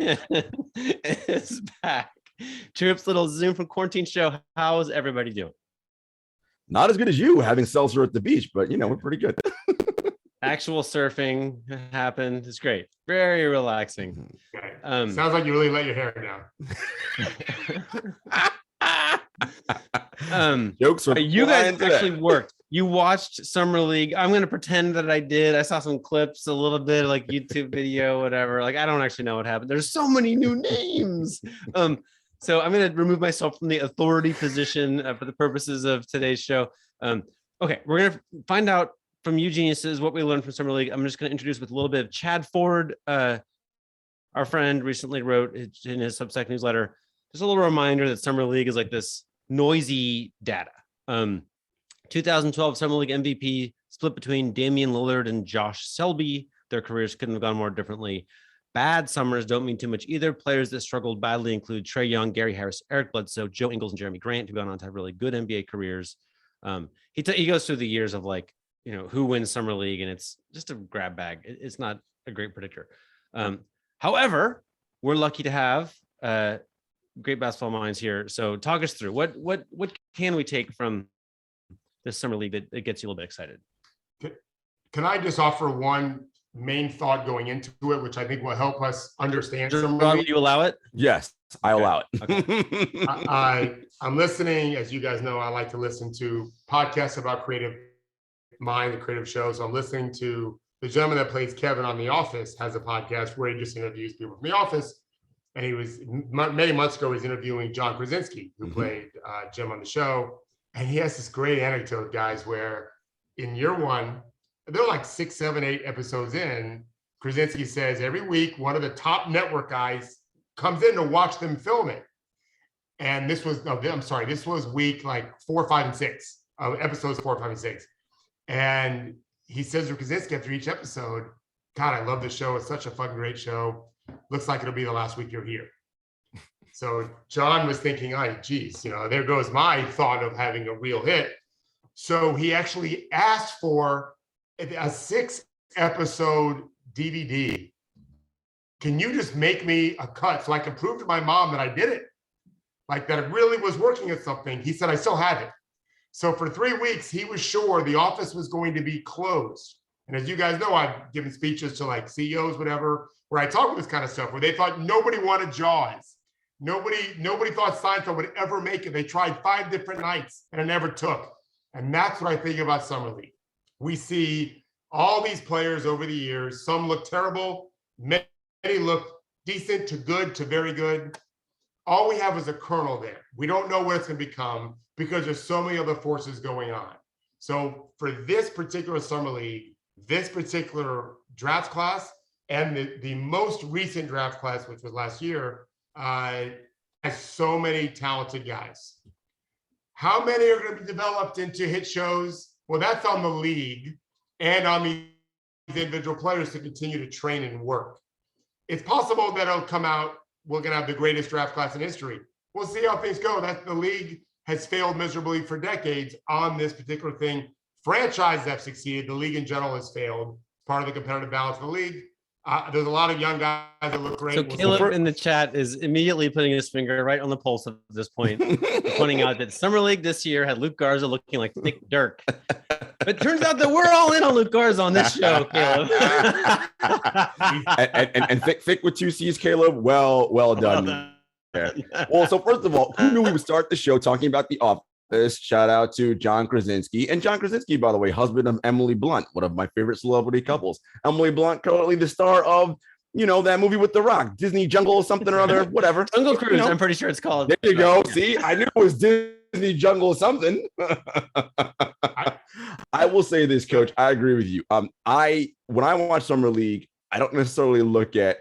is back. TrueHoop's little Zoom from quarantine show. How is everybody doing? Not as good as you having seltzer at the beach, but we're pretty good. Actual surfing happened. It's great. Very relaxing. Okay. Sounds like you really let your hair down. Jokes are you guys actually worked. You watched Summer League. I'm going to pretend that I did. I saw some clips, a little bit like YouTube video, whatever. Like, I don't actually know what happened. There's so many new names. So I'm going to remove myself from the authority position for the purposes of today's show. Okay, we're going to find out from you geniuses what we learned from Summer League. I'm just going to introduce with a little bit of Chad Ford. Our friend recently wrote in his Substack newsletter, just a little reminder that Summer League is like this noisy data. 2012 Summer League MVP split between Damian Lillard and Josh Selby. Their careers couldn't have gone more differently. Bad summers don't mean too much either. Players that struggled badly include Trae Young, Gary Harris, Eric Bledsoe, Joe Ingles, and Jeremy Grant, who've gone on to have really good NBA careers. He goes through the years of like, who wins Summer League, and it's just a grab bag. It's not a great predictor. However, we're lucky to have great basketball minds here. So talk us through what can we take from this Summer League that gets you a little bit excited? Can I just offer one main thought going into it, which I think will help us understand Summer League? Will you allow it? Yes, I allow it. Okay. I'm listening. As you guys know, I like to listen to podcasts about creative mind and creative shows. I'm listening to the gentleman that plays Kevin on The Office has a podcast where he just interviews people from The Office. And he was many months ago, he was interviewing John Krasinski, who played Jim on the show. And he has this great anecdote, guys, where in year one, they're like 6, 7, 8 episodes in, Krasinski says every week, one of the top network guys comes in to watch them film it. And this was week like 4, 5, and 6, episodes 4, 5, and 6. And he says to Krasinski after each episode, God, I love the show. It's such a fucking great show. Looks like it'll be the last week you're here. So John was thinking, oh, geez, there goes my thought of having a real hit. So he actually asked for a 6-episode DVD. Can you just make me a cut so I can prove to my mom that I did it? Like that it really was working at something. He said, I still have it. So for 3 weeks, he was sure the office was going to be closed. And as you guys know, I've given speeches to like CEOs, whatever, where I talk about this kind of stuff, where they thought nobody wanted Jaws. Nobody thought Seinfeld would ever make it. They tried 5 different nights and it never took. And that's what I think about Summer League. We see all these players over the years. Some look terrible. Many look decent to good to very good. All we have is a kernel there. We don't know what it's going to become because there's so many other forces going on. So for this particular Summer League, this particular draft class, and the most recent draft class, which was last year, has so many talented guys. How many are going to be developed into hit shows? Well, that's on the league and on these individual players to continue to train and work. It's possible that it'll come out, we're going to have the greatest draft class in history. We'll see how things go. That the league has failed miserably for decades on this particular thing. Franchises have succeeded. The league in general has failed. Part of the competitive balance of the league. There's a lot of young guys that look great. So Caleb in the chat is immediately putting his finger right on the pulse at this point, pointing out that Summer League this year had Luke Garza looking like thick Dirk. But it turns out that we're all in on Luke Garza on this show, Caleb. and thick with 2 C's, Caleb. Well done. Well, so first of all, who knew we would start the show talking about The Office? Shout out to John Krasinski. And John Krasinski, by the way, husband of Emily Blunt, one of my favorite celebrity couples. Emily Blunt, currently the star of, that movie with The Rock, Disney Jungle something or other, whatever. Jungle Cruise, I'm pretty sure it's called. There you go. See, I knew it was Disney Jungle something. I will say this, Coach. I agree with you. When I watch Summer League, I don't necessarily look at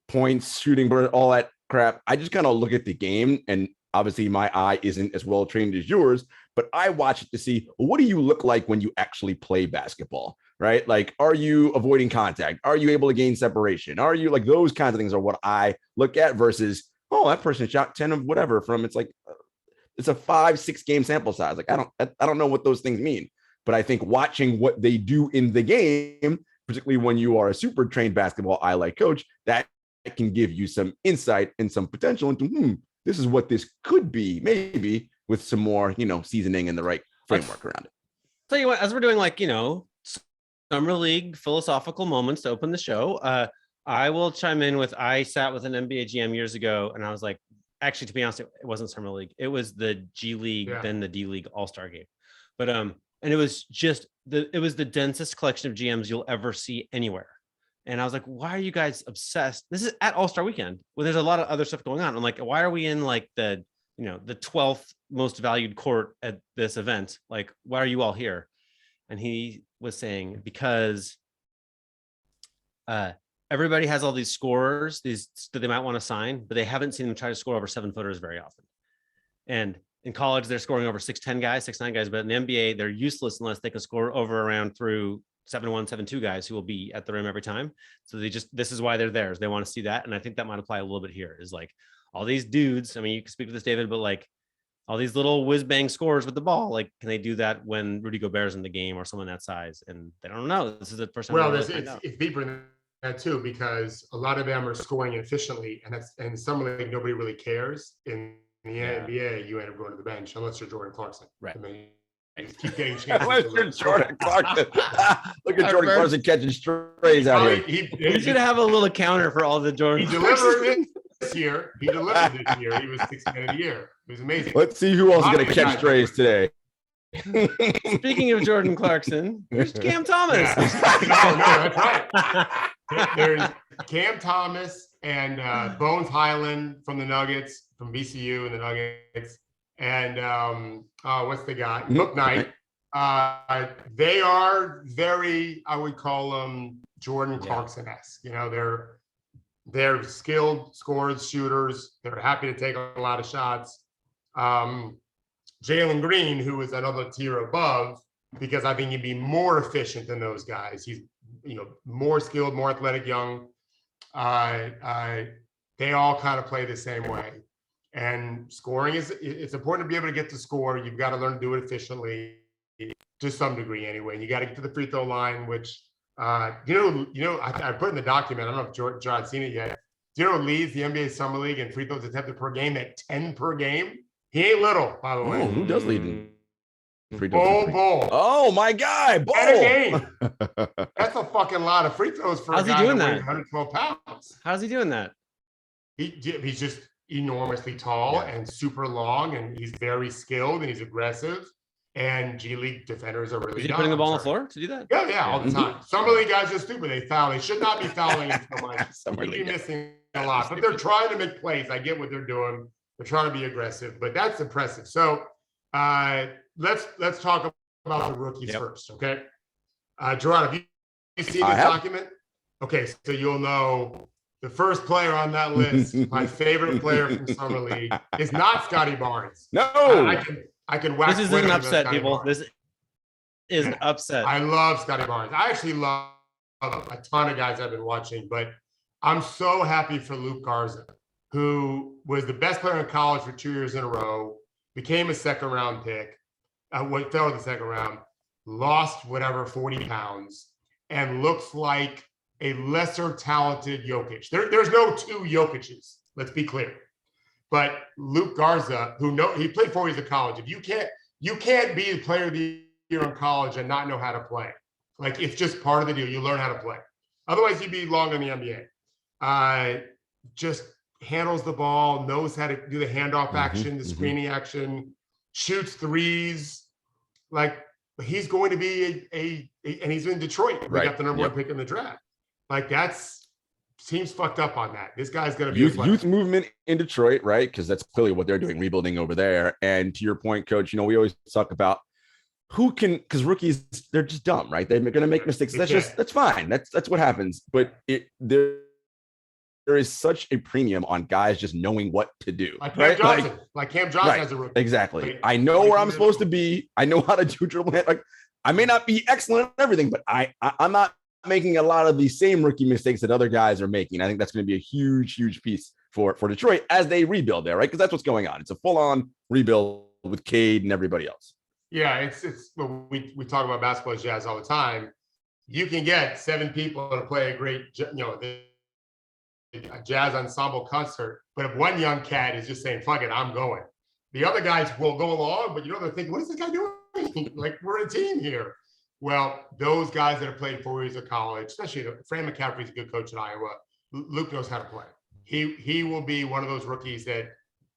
points, shooting, all that crap. I just kind of look at the game, and obviously my eye isn't as well trained as yours, but I watch it to see, well, what do you look like when you actually play basketball, right? Like, are you avoiding contact? Are you able to gain separation? Are you like, those kinds of things are what I look at versus, oh, that person shot 10 of whatever from, it's like, it's a 5-6 game sample size. Like, I don't know what those things mean, but I think watching what they do in the game, particularly when you are a super trained basketball eye like coach, that can give you some insight and some potential into this is what this could be, maybe with some more, seasoning and the right framework around it. Tell you what, as we're doing summer league philosophical moments to open the show, I will chime in with, I sat with an NBA GM years ago and I was like, actually, to be honest, it wasn't summer league. It was the G League, then the D League All-Star game. But, and it was just it was the densest collection of GMs you'll ever see anywhere. And I was like, why are you guys obsessed? This is at All-Star weekend where there's a lot of other stuff going on. I'm like, why are we in the 12th most valued court at this event? Like, why are you all here? And he was saying, because everybody has all these scorers, these that they might want to sign, but they haven't seen them try to score over 7-footers very often. And in college, they're scoring over 6'10" guys, 6'9" guys, but in the NBA, they're useless unless they can score over around through 7'1", 7'2" guys who will be at the rim every time. So this is why they're there, is they want to see that. And I think that might apply a little bit here, is like all these dudes. I mean, you can speak to this, David, but like all these little whiz bang scores with the ball, like, can they do that when Rudy Gobert's in the game or someone that size? And they don't know. This is the first time. Well, it's deeper than that too, because a lot of them are scoring efficiently, and in summer league, nobody really cares. In the NBA, you end up going to the bench unless you're Jordan Clarkson. Right. I mean, you keep getting chances. Unless you're Jordan Clarkson. Look at Jordan Clarkson catching strays out here. He should have a little counter for all the Jordan. He delivered this year. He delivered this year. He was 6th man of the year. It was amazing. Let's see who else is going to catch strays today. Speaking of Jordan Clarkson, there's Cam Thomas. No, that's right. There's Cam Thomas and Bones Highland from the Nuggets, from VCU and the Nuggets, and what's the guy? Book Knight. They are very, I would call them Jordan Clarkson-esque. They're skilled scorers, shooters. They're happy to take a lot of shots. Jalen Green, who is another tier above, because I think he'd be more efficient than those guys. He's more skilled, more athletic, young. They all kind of play the same way. And scoring it's important to be able to get to score. You've got to learn to do it efficiently to some degree anyway. And you got to get to the free throw line, which I put in the document. I don't know if Jarod's seen it yet. Do you know who leads the NBA Summer League in free throws attempted per game at 10 per game? He ain't little, by the way. Oh, who does lead in free throws? Bull. Oh, my guy, Bull. At a game. That's a fucking lot of free throws for How's a guy he doing that that? weighs 112 pounds. How's he doing that? He's just enormously tall and super long, and he's very skilled and he's aggressive. And G League defenders are really Is he putting the ball on the floor to do that? Yeah, all the time. Summer League guys are stupid. They foul. They should not be fouling him so much. Summer They'd be League missing a lot, but they're trying to make plays. I get what they're doing. They're trying to be aggressive, but that's impressive. So let's talk about the rookies first, okay? Jarod, have you seen this document? Okay, so you'll know the first player on that list, my favorite player from Summer League, is not Scottie Barnes. No, I can wax. This is an upset, people. Barnes. This is an upset. I love Scottie Barnes. I actually love a ton of guys I've been watching, but I'm so happy for Luke Garza, who was the best player in college for 2 years in a row, became a second-round pick, fell in the second round, lost 40 pounds, and looks like a lesser talented Jokic. There's no two Jokic's, let's be clear. But Luke Garza, he played 4 years of college. If you can't be the player of the year in college and not know how to play. Like, it's just part of the deal. You learn how to play. Otherwise, you'd be long in the NBA. Just handles the ball, knows how to do the handoff action, the screening action, shoots threes. Like, he's going to be and he's in Detroit. We got the number one pick in the draft. Like, seems fucked up on that. This guy's going to be youth movement in Detroit, right? Because that's clearly what they're doing, rebuilding over there. And to your point, Coach, we always talk about because rookies, they're just dumb, right? They're going to make mistakes. That's fine. That's what happens. But there is such a premium on guys just knowing what to do. Like Cam Johnson. Like Cam Johnson as a rookie. Exactly. I know where I'm supposed to be. I know how to do dribble. Like, I may not be excellent at everything, but I'm not making a lot of the same rookie mistakes that other guys are making. I think that's going to be a huge, huge piece for Detroit as they rebuild there, right? Because that's what's going on. It's a full-on rebuild with Cade and everybody else. Yeah, it's we talk about basketball Jazz all the time. You can get 7 people to play a great, a jazz ensemble concert. But if one young cat is just saying, fuck it, I'm going. The other guys will go along, but they're thinking, what is this guy doing? Like, we're a team here. Well, those guys that have played 4 years of college, especially Fran McCaffrey's a good coach at Iowa. Luke knows how to play. He will be one of those rookies that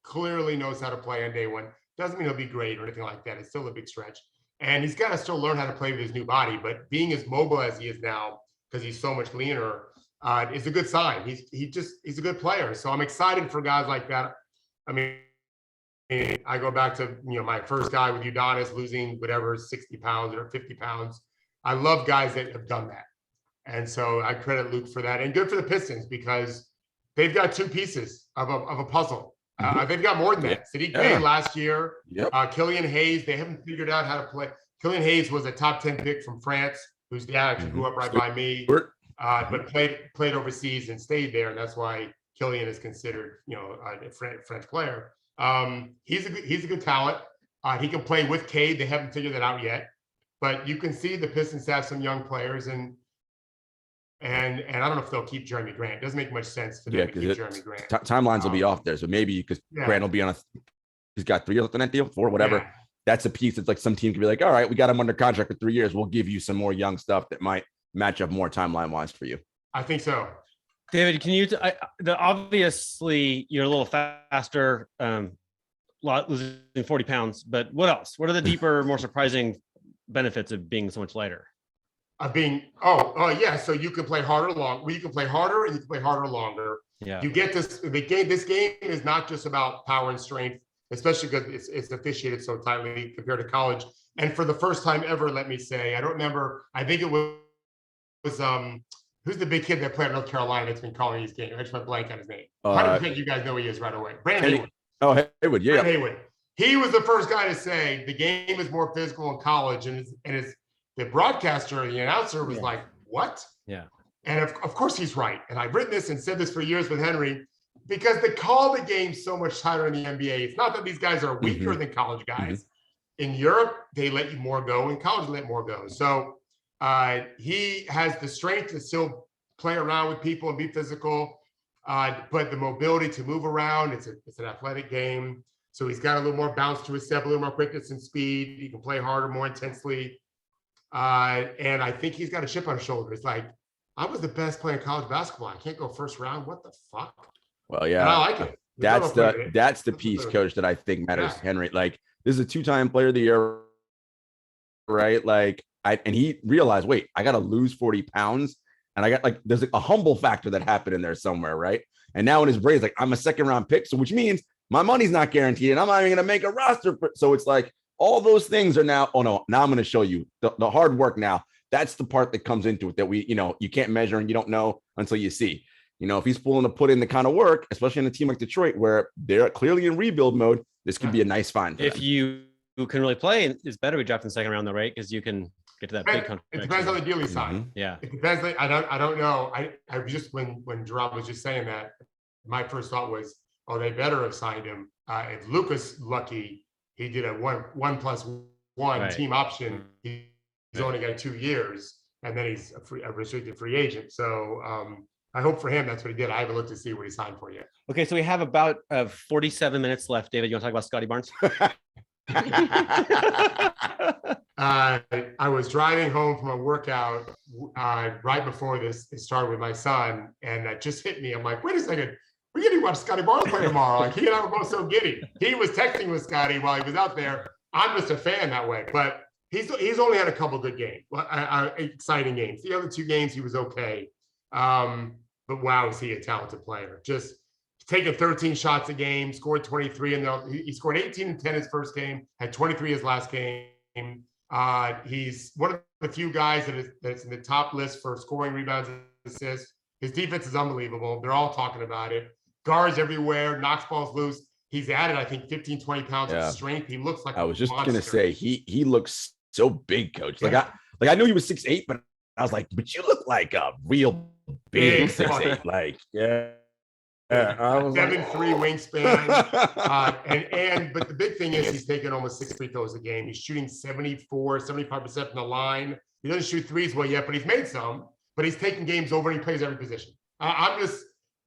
clearly knows how to play on day one. Doesn't mean he'll be great or anything like that. It's still a big stretch. And he's got to still learn how to play with his new body. But being as mobile as he is now, because he's so much leaner, is a good sign. He's a good player. So I'm excited for guys like that. I mean, I go back to my first guy with Udonis losing whatever 60 pounds or 50 pounds. I love guys that have done that. And so I credit Luke for that. And good for the Pistons because they've got two pieces of a puzzle. They've got more than that. Sadiq Bey last year, Killian Hayes, they haven't figured out how to play. Killian Hayes was a top 10 pick from France, whose dad actually grew up right by me, but played overseas and stayed there. And that's why Killian is considered, a French player. He's a good talent. He can play with Cade. They haven't figured that out yet. But you can see the Pistons have some young players, and I don't know if they'll keep Jeremy Grant. It doesn't make much sense for them to keep Jeremy Grant. Timelines will be off there, so maybe because Grant will be on he's got 3 years left on that deal, 4, whatever. Yeah. That's a piece that's like some team can be like, all right, we got him under contract for 3 years. We'll give you some more young stuff that might match up more timeline wise for you. I think so. David, can you? Obviously, you're a little faster, losing 40 pounds. But what else? What are the deeper, more surprising benefits of being so much lighter? Yeah. So you can play harder you can play harder and you can play harder longer. Yeah. You get this. This game is not just about power and strength, especially because it's officiated so tightly compared to college. And for the first time ever, let me say, I don't remember. I think it was who's the big kid that played at North Carolina that's been calling these games? I just went blank on his name. 100% you guys know who he is right away. Brandon Haywood. Oh, Haywood, yeah. Brandon Haywood. He was the first guy to say the game is more physical in college, and the broadcaster, the announcer was like, what? Yeah. And of course he's right. And I've written this and said this for years with Henry, because they call the game so much tighter in the NBA. It's not that these guys are weaker than college guys. In Europe, they let you more go. In college, they let more go. So he has the strength to still play around with people and be physical, but the mobility to move around, it's an athletic game. So he's got a little more bounce to his step, a little more quickness and speed. He can play harder, more intensely. And I think he's got a chip on his shoulder. It's like, I was the best player in college basketball. I can't go first round. What the fuck? Well, yeah. And I like it. That's the piece, coach, that I think matters, Henry. Like, this is a 2-time player of the year, right? Like, and he realized, wait, I got to lose 40 pounds. And I got there's a humble factor that happened in there somewhere, right? And now in his brain, like, I'm a 2nd-round pick. So which means my money's not guaranteed and I'm not even going to make a roster. So it's like all those things are now, now I'm going to show you the hard work now. That's the part that comes into it that you can't measure and you don't know until you see. If he's willing to put in the kind of work, especially in a team like Detroit, where they're clearly in rebuild mode, this could be a nice find. If you can really play, it's better we draft in the 2nd round, though, right? Because you can get to that big contract. It depends on the deal he signed. Yeah. It depends. I don't know. I was just when Jarod was just saying that, my first thought was, they better have signed him. If Luka's lucky, he did a 1+1 team option. He's only got 2 years, and then he's a restricted free agent. So I hope for him that's what he did. I haven't looked to see what he signed for yet. Okay, so we have about 47 minutes left. David, you want to talk about Scottie Barnes? I was driving home from a workout right before this started with my son, and that just hit me. I'm like, wait a second, we're getting to watch Scottie Barnes play tomorrow. Like, he and I were both so giddy. He was texting with Scottie while he was out there. I'm just a fan that way, but he's only had a couple good games, exciting games. The other 2 games he was okay, but wow, is he a talented player? Just taking 13 shots a game, scored 23, and he scored 18 and 10 his first game, had 23 his last game. He's one of the few guys that's in the top list for scoring, rebounds, and assists. His defense is unbelievable. They're all talking about it. Guards everywhere, knocks balls loose. He's added, I think, 15, 20 pounds of strength. He looks like I was just going to say, he looks so big, coach. I knew he was 6'8", but I was like, but you look like a real big 6'8". Like, I was 7'3" wingspan. But the big thing is he's taking almost 6 free throws a game. He's shooting 75% from the line. He doesn't shoot threes well yet, but he's made some. But he's taking games over and he plays every position.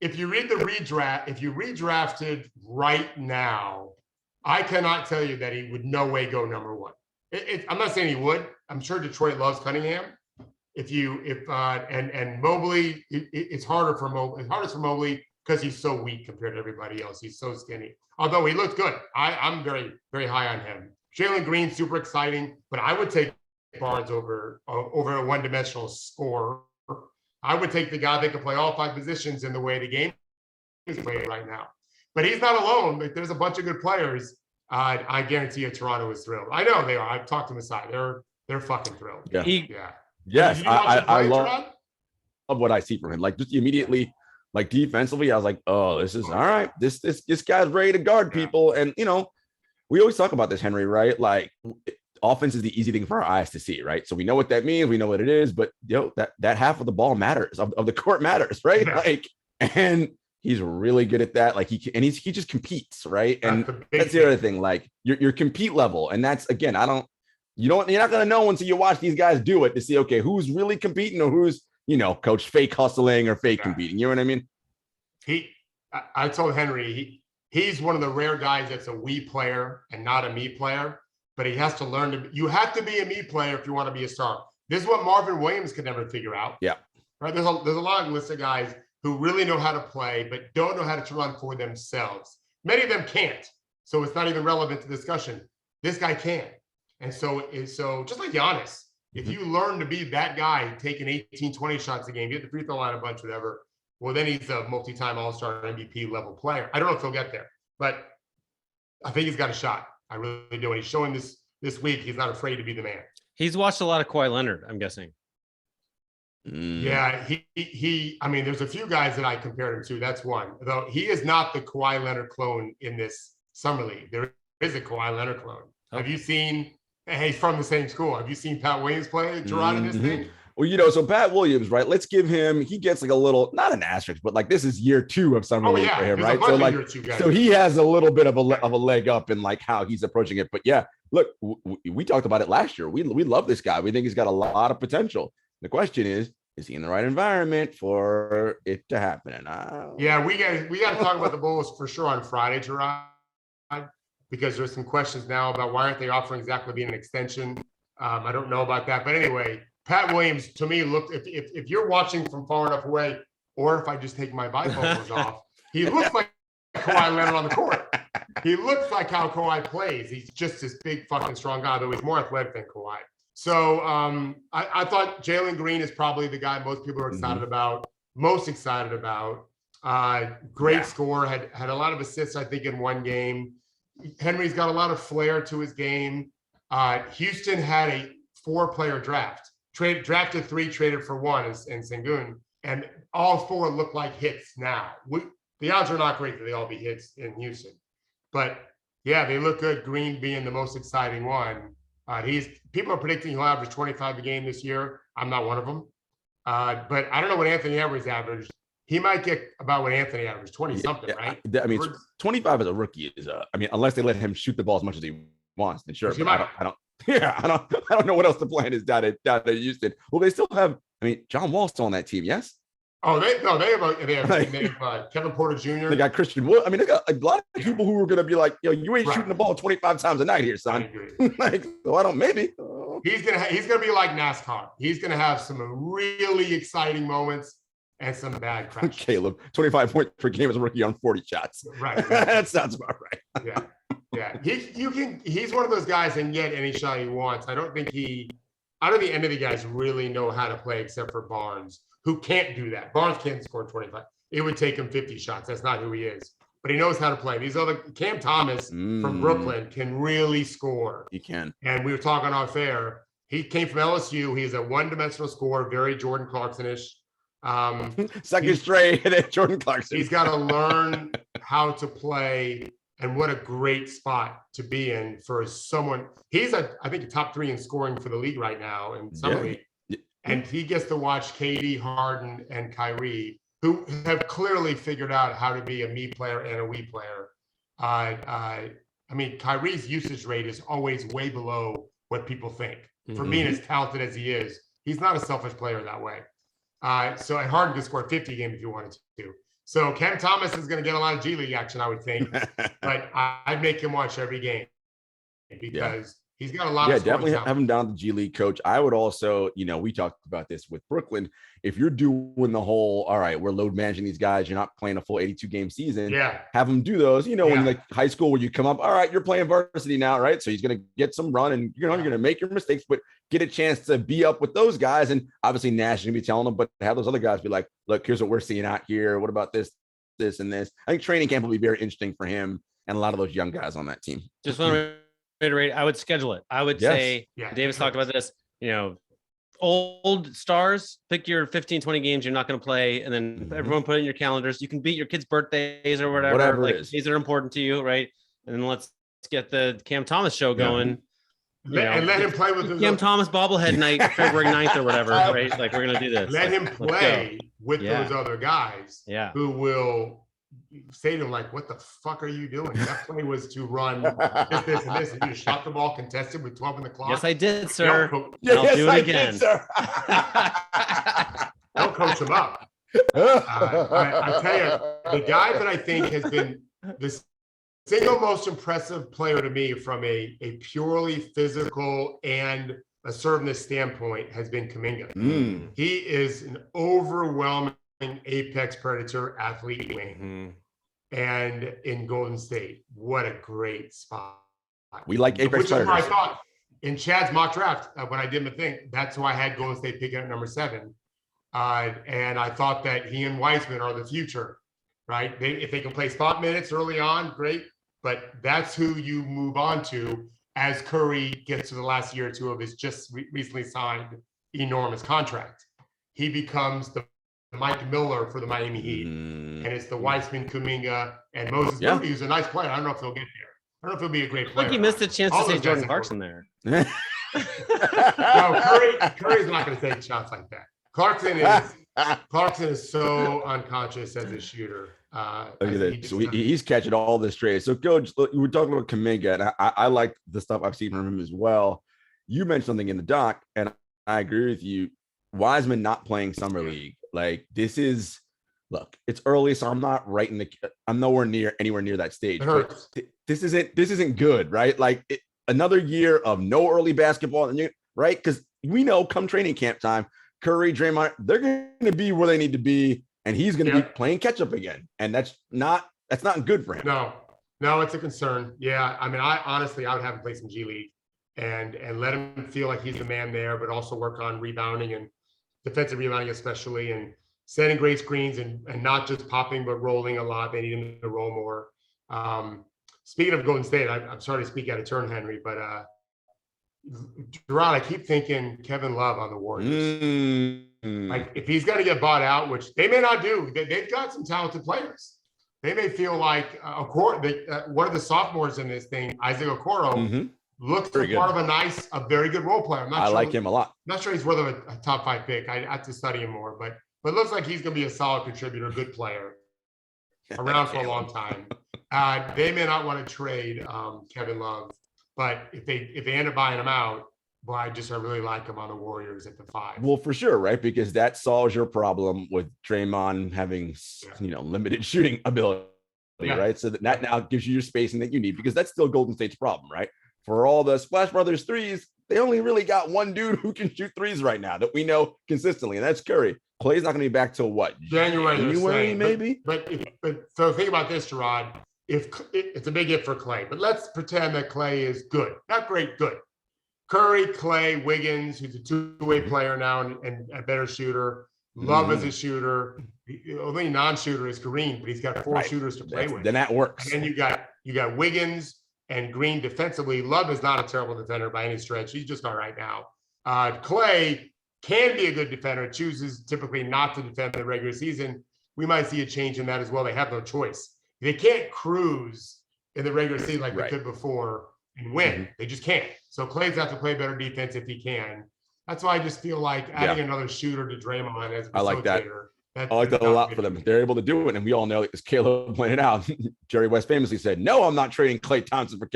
if you read the redraft, if you redrafted right now, I cannot tell you that he would no way go number one. I'm not saying he would. I'm sure Detroit loves Cunningham. And Mobley, it's harder for Mobley. It's hardest for Mobley because he's so weak compared to everybody else. He's so skinny. Although he looked good, I'm very, very high on him. Jalen Green, super exciting, but I would take Barnes over a one-dimensional scorer. I would take the guy that can play all 5 positions in the way the game is played right now. But he's not alone. Like, there's a bunch of good players. I guarantee you Toronto is thrilled. I know they are. I've talked to them aside. They're fucking thrilled. Yeah. Yes, I love what I see from him. Like, just immediately, like, defensively, I was like, oh, this is all right. This guy's ready to guard people. And, you know, we always talk about this, Henry, right? Like, offense is the easy thing for our eyes to see, right? So we know what that means. We know what it is. But, that half of the ball matters, of the court matters, right? Yeah. Like, and he's really good at that. Like, he just competes, right? And that's the other thing. Like, your compete level. And that's, again, you're not going to know until you watch these guys do it to see, okay, who's really competing or who's, coach fake hustling or fake competing. You know what I mean? I told Henry, he's one of the rare guys that's a we player and not a me player, but he has to learn you have to be a me player if you want to be a star. This is what Marvin Williams could never figure out. Yeah. Right. There's a long list of guys who really know how to play, but don't know how to run for themselves. Many of them can't. So it's not even relevant to discussion. This guy can. And so just like Giannis, if you learn to be that guy taking 18, 20 shots a game, get the free throw line a bunch, whatever, well, then he's a multi-time all-star MVP level player. I don't know if he'll get there, but I think he's got a shot. I really do. And he's showing this week, he's not afraid to be the man. He's watched a lot of Kawhi Leonard, I'm guessing. Yeah, there's a few guys that I compared him to. That's one. Though he is not the Kawhi Leonard clone in this summer league. There is a Kawhi Leonard clone. Okay. Have you seen? Hey, he's from the same school. Have you seen Pat Williams play Jarod in this thing? Well, so Pat Williams, right? Let's give him. He gets like a little, not an asterisk, but like this is year 2 of summer league for him, right? So he has a little bit of a leg up in like how he's approaching it. But yeah, look, we talked about it last year. We love this guy. We think he's got a lot of potential. The question is he in the right environment for it to happen? And we got to talk about the Bulls for sure on Friday, Jarod, because there's some questions now about why aren't they offering Zach LaVine an extension? I don't know about that, but anyway, Pat Williams to me looked. If you're watching from far enough away, or if I just take my bifocals off, he looks like Kawhi Leonard on the court. He looks like how Kawhi plays. He's just this big fucking strong guy, though he's more athletic than Kawhi. So I thought Jalen Green is probably the guy most people are excited about. Most excited about. Great score. Had a lot of assists, I think, in one game. Henry's got a lot of flair to his game. Houston had a 4-player draft. Drafted 3, traded for 1 in Sengun. And all 4 look like hits now. The odds are not great that they all be hits in Houston. But, yeah, they look good. Green being the most exciting one. People are predicting he'll average 25 a game this year. I'm not one of them. But I don't know what Anthony Edwards averaged. He might get about what Anthony averaged, 20-something, right? I mean, 25 as a rookie is, unless they let him shoot the ball as much as he wants, then sure. But I don't know what else the plan is down at Houston. Well, they still have, John Wall's still on that team, yes? Oh, they have Kevin Porter Jr. They got Christian Wood. They got a lot of people who are going to be like, you ain't shooting the ball 25 times a night here, son. Maybe. He's gonna be like NASCAR. He's gonna have some really exciting moments and some bad crashes. Caleb, 25 points per game as a rookie on 40 shots. Right. That sounds about right. Yeah. He's one of those guys that can get any shot he wants. I don't think any of the guys really know how to play except for Barnes, who can't do that. Barnes can't score 25. It would take him 50 shots. That's not who he is. But he knows how to play. These other Cam Thomas from Brooklyn can really score. He can. And we were talking off air. He came from LSU. He's a one-dimensional scorer, very Jordan Clarkson-ish. Second straight at Jordan Clarkson. He's got to learn how to play, and what a great spot to be in for someone. He's I think a top 3 in scoring for the league right now in summer league. And he gets to watch KD, Harden, and Kyrie, who have clearly figured out how to be a me player and a we player. Kyrie's usage rate is always way below what people think. For being as talented as he is, he's not a selfish player that way. And Harden could score 50 a game if you wanted to. So Cam Thomas is going to get a lot of G League action, I would think, but I'd make him watch every game because he's got a lot of definitely talent. have him down the G League, coach. I would also, we talked about this with Brooklyn. If you're doing the whole, all right, we're load managing these guys, you're not playing a full 82 game season. Have them do those, in like high school where you come up, all right, you're playing varsity now, right? So he's going to get some run and you're going to make your mistakes, but get a chance to be up with those guys. And obviously Nash is going to be telling them, but have those other guys be like, look, here's what we're seeing out here. What about this, and this? I think training camp will be very interesting for him and a lot of those young guys on that team. Just want to reiterate, I would schedule it. I would say, Davis talked about this, old stars, pick your 15, 20 games you're not going to play, and then everyone put it in your calendars. You can beat your kids' birthdays or whatever like days that are important to you, right? And then let's get the Cam Thomas show going. And let him play with the Cam Thomas bobblehead night, February 9th or whatever, right? Like, we're going to do this. Let him play with those other guys who will say to him, like, what the fuck are you doing? That play was to run this, and this. And you shot the ball contested with 12 in the clock. Yes, I did, sir. I'll do it again. Don't coach him up. I tell you, the guy that I think has been the single most impressive player to me from a purely physical and assertiveness standpoint has been Kuminga. He is an overwhelming apex predator athlete wing. And in Golden State, what a great spot. We like apex predators. Which is where I thought in Chad's mock draft, when I did my thing, that's who I had Golden State picking at number 7. And I thought that he and Wiseman are the future, right? If they can play spot minutes early on, great. But that's who you move on to as Curry gets to the last year or two of his just recently signed enormous contract. He becomes the Mike Miller for the Miami Heat. And it's the Wiseman, Kuminga, and Moses Moody, who's a nice player. I don't know if he'll get there. I don't know if he'll be a great player. Like he missed a chance to say Jordan Clarkson there. No, Curry's not going to take shots like that. Clarkson is so unconscious as a shooter. Look at that. So he's catching all this trade. So, Coach, look, you were talking about Kuminga, and I like the stuff I've seen from him as well. You mentioned something in the doc, and I agree with you. Wiseman not playing summer league, like this is. Look, it's early, so I'm not right in the. I'm anywhere near that stage. This isn't good, right? Like another year of no early basketball, right? Because we know come training camp time, Curry, Draymond, they're going to be where they need to be. And he's going to be playing catch up again. And that's not good for him. No, it's a concern. Yeah. I mean, I would have him play some G League and let him feel like he's the man there, but also work on rebounding and defensive rebounding, especially, and setting great screens and not just popping, but rolling a lot. They need him to roll more. Speaking of Golden State, I'm sorry to speak out of turn, Henry, but Jarod, I keep thinking Kevin Love on the Warriors. Like if he's going to get bought out, which they may not do, they've got some talented players. They may feel like one of the sophomores in this thing, Isaac Okoro, looks part of a very good role player. I like him a lot. I'm not sure he's worth a top 5 pick. I have to study him more, but it looks like he's going to be a solid contributor, good player, around for a long time. They may not want to trade Kevin Love, but if they end up buying him out, well, I really like him on the Warriors at the 5. Well, for sure, right? Because that solves your problem with Draymond having, limited shooting ability, right? So that now gives you your spacing that you need, because that's still Golden State's problem, right? For all the Splash Brothers threes, they only really got one dude who can shoot threes right now that we know consistently, and that's Curry. Clay's not going to be back till what? January, maybe. But so think about this, Jarod. If it's a big if for Clay, but let's pretend that Clay is good, not great, good. Curry, Clay, Wiggins, who's a two-way player now and a better shooter. Love as a shooter. The only non-shooter is Green, but he's got 4 shooters to play with. Then that works. And then you got Wiggins and Green defensively. Love is not a terrible defender by any stretch. He's just all right now. Clay can be a good defender, chooses typically not to defend the regular season. We might see a change in that as well. They have no choice. They can't cruise in the regular season like they could before and win. They just can't. So Clay's have to play better defense if he can. That's why I just feel like adding another shooter to Draymond as a facilitator. I like that. I like that a lot for them. They're able to do it, and we all know, as Caleb pointed out, Jerry West famously said, "No, I'm not trading Klay Thompson for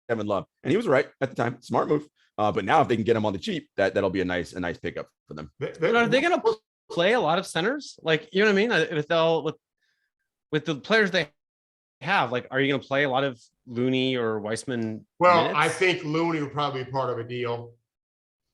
Kevin Love," and he was right at the time. Smart move. But now if they can get him on the cheap, that'll be a nice pickup for them. Are they going to play a lot of centers? Like, you know what I mean? with the players they have, like, are you going to play a lot of Looney or Weissman? Well, minutes? I think Looney would probably be part of a deal.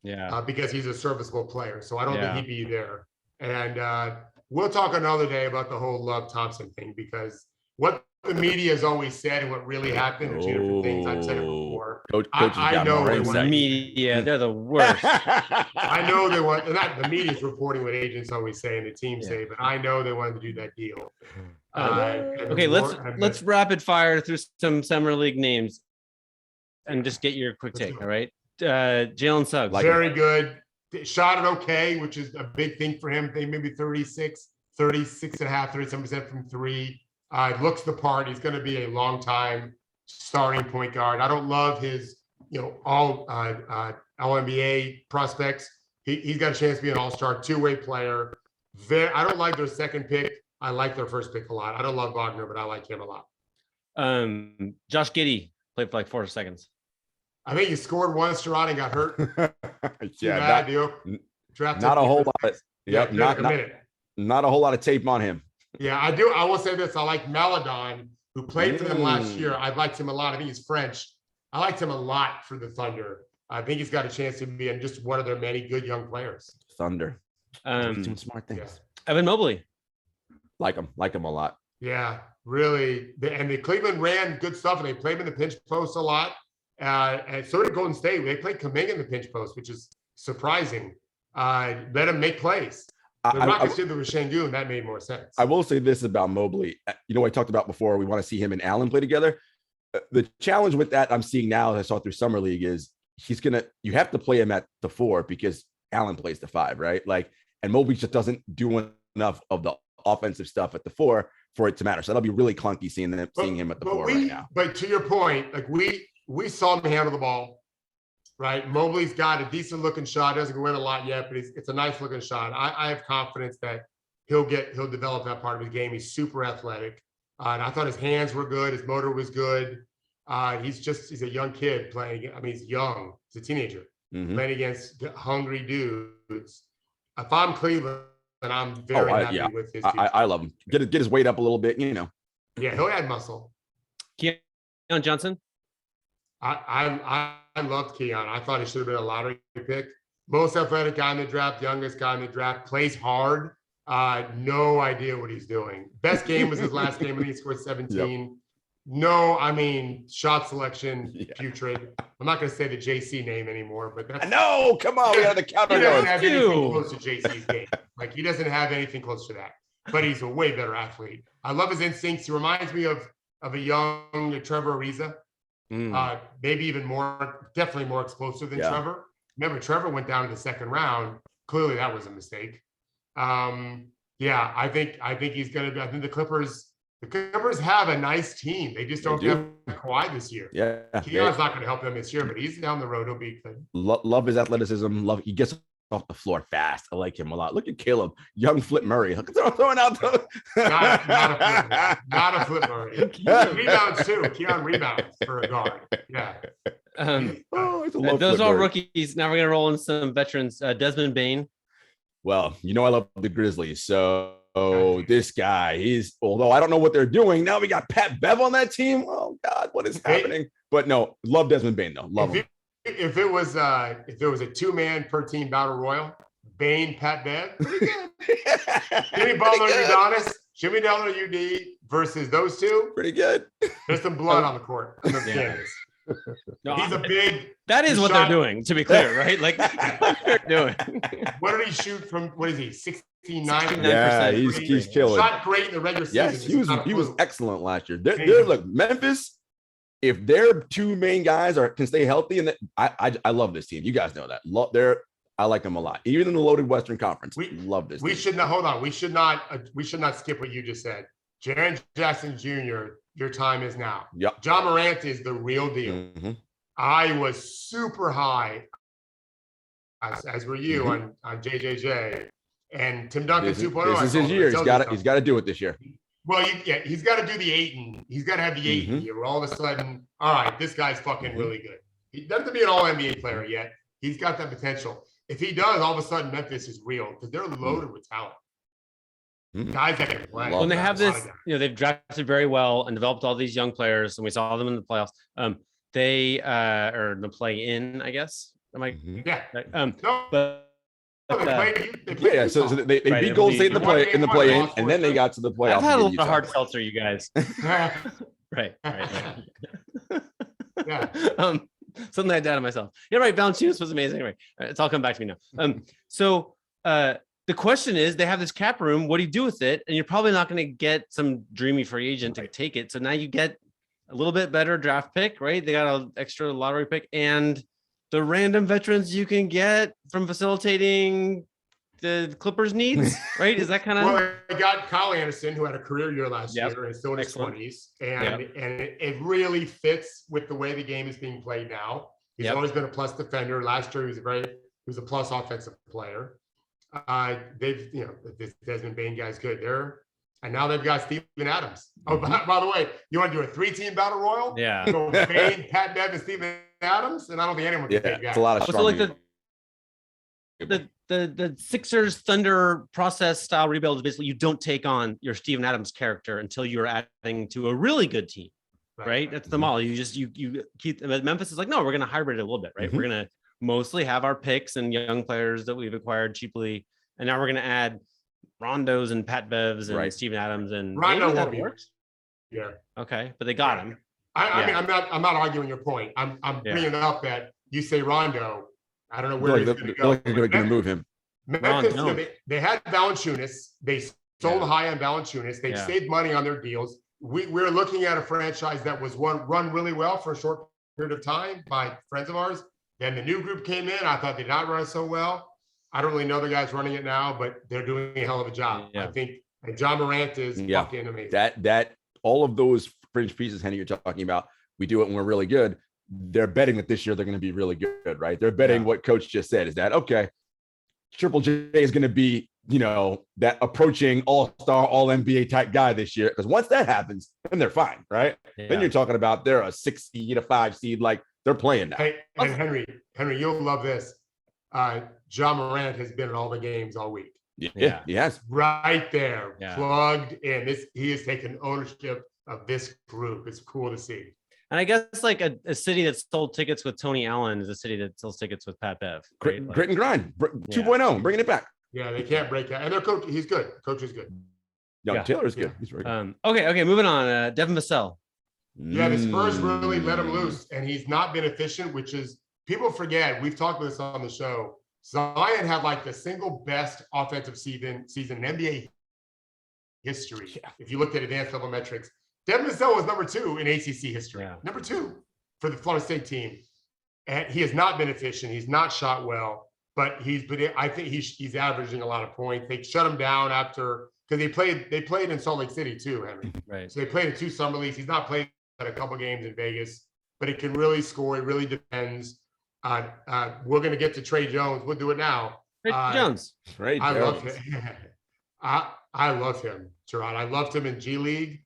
Yeah. Because he's a serviceable player. So I don't Yeah. think he'd be there. And we'll talk another day about the whole Love Thompson thing, because what the media has always said and what really happened are two different things. I've said it before. Coach I know they The want media, they're the worst. I know they want, not the media's reporting what agents always say and the team say, but I know they wanted to do that deal. Okay, let's rapid fire through some summer league names and just get your quick take. All right, Jalen Suggs, very good. Shot it okay, which is a big thing for him. They maybe 36 and a half, 37% from three. Looks the part. He's going to be a long time starting point guard. I don't love his, all NBA prospects. He's got a chance to be an all-star two-way player. I don't like their second pick. I like their first pick a lot. I don't love Wagner, but I like him a lot. Josh Giddey played for like 4 seconds. I think he scored once, Jarod, and got hurt. Yeah, not a whole lot. Yep, not a whole lot of tape on him. Yeah, I do. I will say this: I like Maladon, who played for them last year. I liked him a lot. I think he's French. I liked him a lot for the Thunder. I think he's got a chance to be in just one of their many good young players. Thunder, doing smart things. Yeah. Evan Mobley, like him a lot. Yeah, really. And the Cleveland ran good stuff, and they played him in the pinch post a lot. And so did Golden State. They played Kuminga in the pinch post, which is surprising. Let him make plays. The Rockets did with Şengün. That made more sense. I will say this about Mobley. I talked about before, we want to see him and Allen play together. The challenge with that I'm seeing now, as I saw through Summer League, is you have to play him at the 4 because Allen plays the 5, right? And Mobley just doesn't do enough of the offensive stuff at the 4 for it to matter. So that'll be really clunky seeing him at the 4 right now. But to your point, we saw him handle the ball. Right, Mobley's got a decent looking shot. Doesn't win a lot yet, but it's a nice looking shot. I have confidence that he'll develop that part of his game. He's super athletic, and I thought his hands were good. His motor was good. He's a young kid playing. I mean, he's young. He's a teenager playing against hungry dudes. If I'm Cleveland, I'm very happy with his. I love him. Get his weight up a little bit. Yeah, he'll add muscle. Keon Johnson. I loved Keon. I thought he should have been a lottery pick. Most athletic guy in the draft, youngest guy in the draft, plays hard. No idea what he's doing. Best game was his last game when he scored 17. Yep. No, I mean, shot selection, putrid. I'm not going to say the JC name anymore, but that's. No, come on. We have the counter. He doesn't have anything close to JC's game. He doesn't have anything close to that. But he's a way better athlete. I love his instincts. He reminds me of a young Trevor Ariza. Maybe even more, definitely more explosive than Trevor. Remember, Trevor went down in the second round. Clearly, that was a mistake. I think he's going to be. I think the Clippers have a nice team. They just don't have Kawhi this year. Yeah, Keon's not going to help them this year, but he's down the road. He'll be good. Love his athleticism. He gets off the floor fast. I like him a lot. Look at Caleb, young Flip Murray. Throwing out the not a Flip Murray. Rebounds too. Keon rebounds for a guard. Yeah. Those are rookies. Now we're gonna roll in some veterans. Desmond Bane. Well, I love the Grizzlies. So this guy, although I don't know what they're doing now, we got Pat Bev on that team. Oh God, what is happening? But no, love Desmond Bane though. Love him. If it was a 2-man per team battle royal, Bane, Pat Bev, pretty good. Jimmy Butler, Udonis, Jimmy Butler, UD versus those two, pretty good. There's some blood on the court. No, he's a big. That is what they're doing. To be clear, right? What they're doing. What did he shoot from? What is he? 69%. Yeah, he's killing. Shot great in the regular season. Yes, he was excellent last year. Look, Memphis. If their 2 main guys can stay healthy, and I love this team. You guys know that. I like them a lot. Even in the loaded Western Conference, we love this. We should not hold on. We should not skip what you just said. Jaren Jackson Jr., your time is now. Yep. John Morant is the real deal. Mm-hmm. I was super high, as were you on JJJ, and Tim Duncan 2.0. This is his year. He's got to do it this year. Well, he's got to do the 8, and he's got to have the 8 year where all of a sudden, all right, this guy's fucking really good. He doesn't have to be an all-NBA player yet. He's got that potential. If he does, all of a sudden Memphis is real because they're loaded with talent. Guys that can play. When they have A lot this, of guys. they've drafted very well and developed all these young players, and we saw them in the playoffs. They or the play in, I guess. Am I? Yeah. Right? No, But they played Yeah, so they Right, beat Golden State in the They won play in, lost and then they 4-3. got to the playoffs. I've had a lot against of Utah. hard seltzer, you guys. Right. Yeah. Something I doubted myself. Yeah, right. Valanciunas was amazing. Right. It's all come back to me now. So the question is, they have this cap room. What do you do with it? And you're probably not going to get some dreamy free agent to take it. So now you get a little bit better draft pick, right? They got an extra lottery pick and the random veterans you can get from facilitating the Clippers needs, right? Is that kind of Well, they got Kyle Anderson, who had a career year last Yep. year and still in his Excellent. 20s. And it really fits with the way the game is being played now. He's Yep. always been a plus defender. Last year, he was a plus offensive player. They've, this Desmond Bane guy's good there. And now they've got Steven Adams. Oh, by the way, you want to do a 3-team battle royal? Yeah. So Bane, Pat Bev, and Steven Adams? And I don't think anyone can take that. It's a lot of Also, strong. like the Sixers Thunder process style rebuild is basically you don't take on your Steven Adams character until you're adding to a really good team, right? That's the model. You keep. Memphis is like, no, we're going to hybrid it a little bit, right? We're going to mostly have our picks and young players that we've acquired cheaply, and now we're going to add Rondos and Pat Bevs and Steven Adams and Rondo maybe won't that be. works. Yeah. Okay, but they got him. I mean, I'm not arguing your point. I'm bringing up that you say Rondo. I don't know where he's going to go. They're going to move him. Memphis, they had Valanciunas. They sold high on Valanciunas. They've saved money on their deals. We're looking at a franchise that was run really well for a short period of time by friends of ours. Then the new group came in. I thought they did not run so well. I don't really know the guys running it now, but they're doing a hell of a job. I think and John Morant is fucking amazing. That all of those fringe pieces, Henry, you're talking about, we do it when we're really good. They're betting that this year they're going to be really good, right? They're betting what Coach just said is that, okay, Triple J is going to be, that approaching all-star, all-NBA type guy this year. Because once that happens, then they're fine, right? Yeah. Then you're talking about they're a 6 seed, a 5 seed, like they're playing now. Hey, and Henry, you'll love this. John Morant has been in all the games all week. Yeah, he has. Right there, plugged in. He has taken ownership of this group. It's cool to see. And I guess like a city that sold tickets with Tony Allen is a city that sells tickets with Pat Bev. Right? Grit and grind, 2.0, bringing it back. Yeah, they can't break that. And their coach, he's good. Coach is good. Taylor's good. He's very good. Okay, moving on. Devin Vassell. Yeah, the Spurs really let him loose, and he's not been efficient, which is, people forget, we've talked about this on the show. Zion had like the single best offensive season in NBA history. If you looked at advanced level metrics, Devin Vassell was number 2 in ACC history. Number 2 for the Florida State team. And he has not been efficient. He's not shot well, but I think he's averaging a lot of points. They shut him down after, because they played in Salt Lake City too, Henry. Right. So they played in 2 summer leagues. He's not played at a couple games in Vegas, but it can really score. It really depends. We're going to get to Trey Jones. We'll do it now. Trey Jones. I love him. I love him, Jarod. I loved him in G League.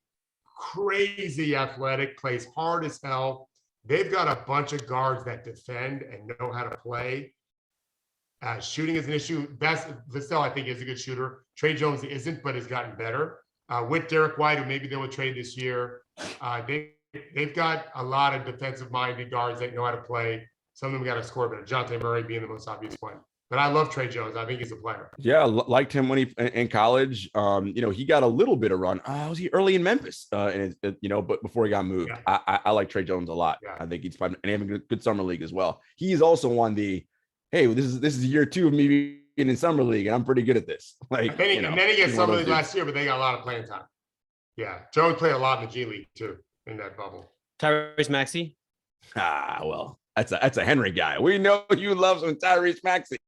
Crazy athletic, plays hard as hell. They've got a bunch of guards that defend and know how to play. Shooting is an issue. Vassell, I think, is a good shooter. Trey Jones isn't, but has gotten better. With Derek White, who maybe they will trade this year, they've got a lot of defensive-minded guards that know how to play. Some of them got to score better. Jonte Murray being the most obvious one. But I love Trey Jones. I think he's a player. Yeah, liked him when he in college. He got a little bit of run. Was he early in Memphis? But before he got moved, I like Trey Jones a lot. Yeah. I think he's fun and having a good summer league as well. He's also won the, hey, this is year 2 of me being in summer league, and I'm pretty good at this. And then he gets summer league last year, but they got a lot of playing time. Yeah, Jones played a lot in the G League too in that bubble. Tyrese Maxey. Well, that's a Henry guy. We know you love some Tyrese Maxey.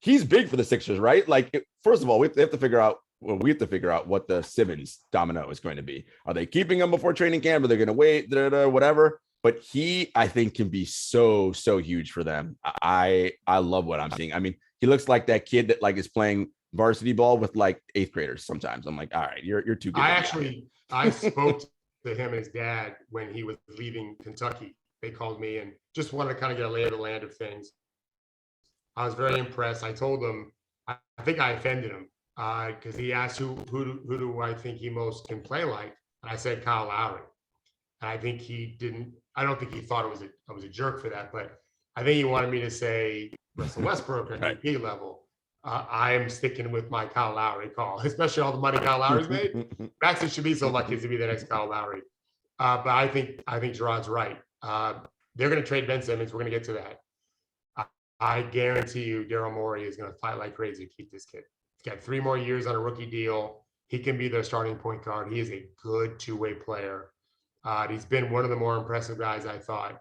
He's big for the Sixers, right? Like, first of all, we have to figure out what the Simmons domino is going to be. Are they keeping him before training camp? Are they going to wait? Whatever. But he, I think, can be so huge for them. I love what I'm seeing. I mean, he looks like that kid that like is playing varsity ball with like 8th graders. Sometimes I'm like, all right, you're too good. I spoke to him and his dad when he was leaving Kentucky. They called me and just wanted to kind of get a lay of the land of things. I was very impressed. I told them I think I offended him because he asked who do I think he most can play like, and I said Kyle Lowry. And I think he didn't. I don't think he thought I was a jerk for that, but I think he wanted me to say Russell Westbrook at MVP level. I am sticking with my Kyle Lowry call, especially all the money Kyle Lowry's made. Maxey should be so lucky to be the next Kyle Lowry. But I think Jarod's right. They're going to trade Ben Simmons. We're going to get to that. I guarantee you, Daryl Morey is going to fight like crazy to keep this kid. He's got 3 more years on a rookie deal. He can be their starting point guard. He is a good two-way player. He's been one of the more impressive guys I thought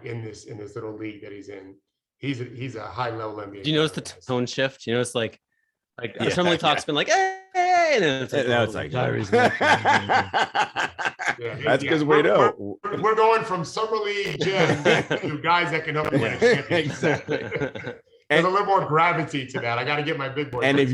in this little league that he's in. He's a high level NBA. Do you notice the tone shift? You notice like Assembly Talk's been like, hey, and then it's like, that's because we know we're going from summer league gym to guys that can help you win a championship. Exactly. There's a little more gravity to that. I got to get my big boy. And if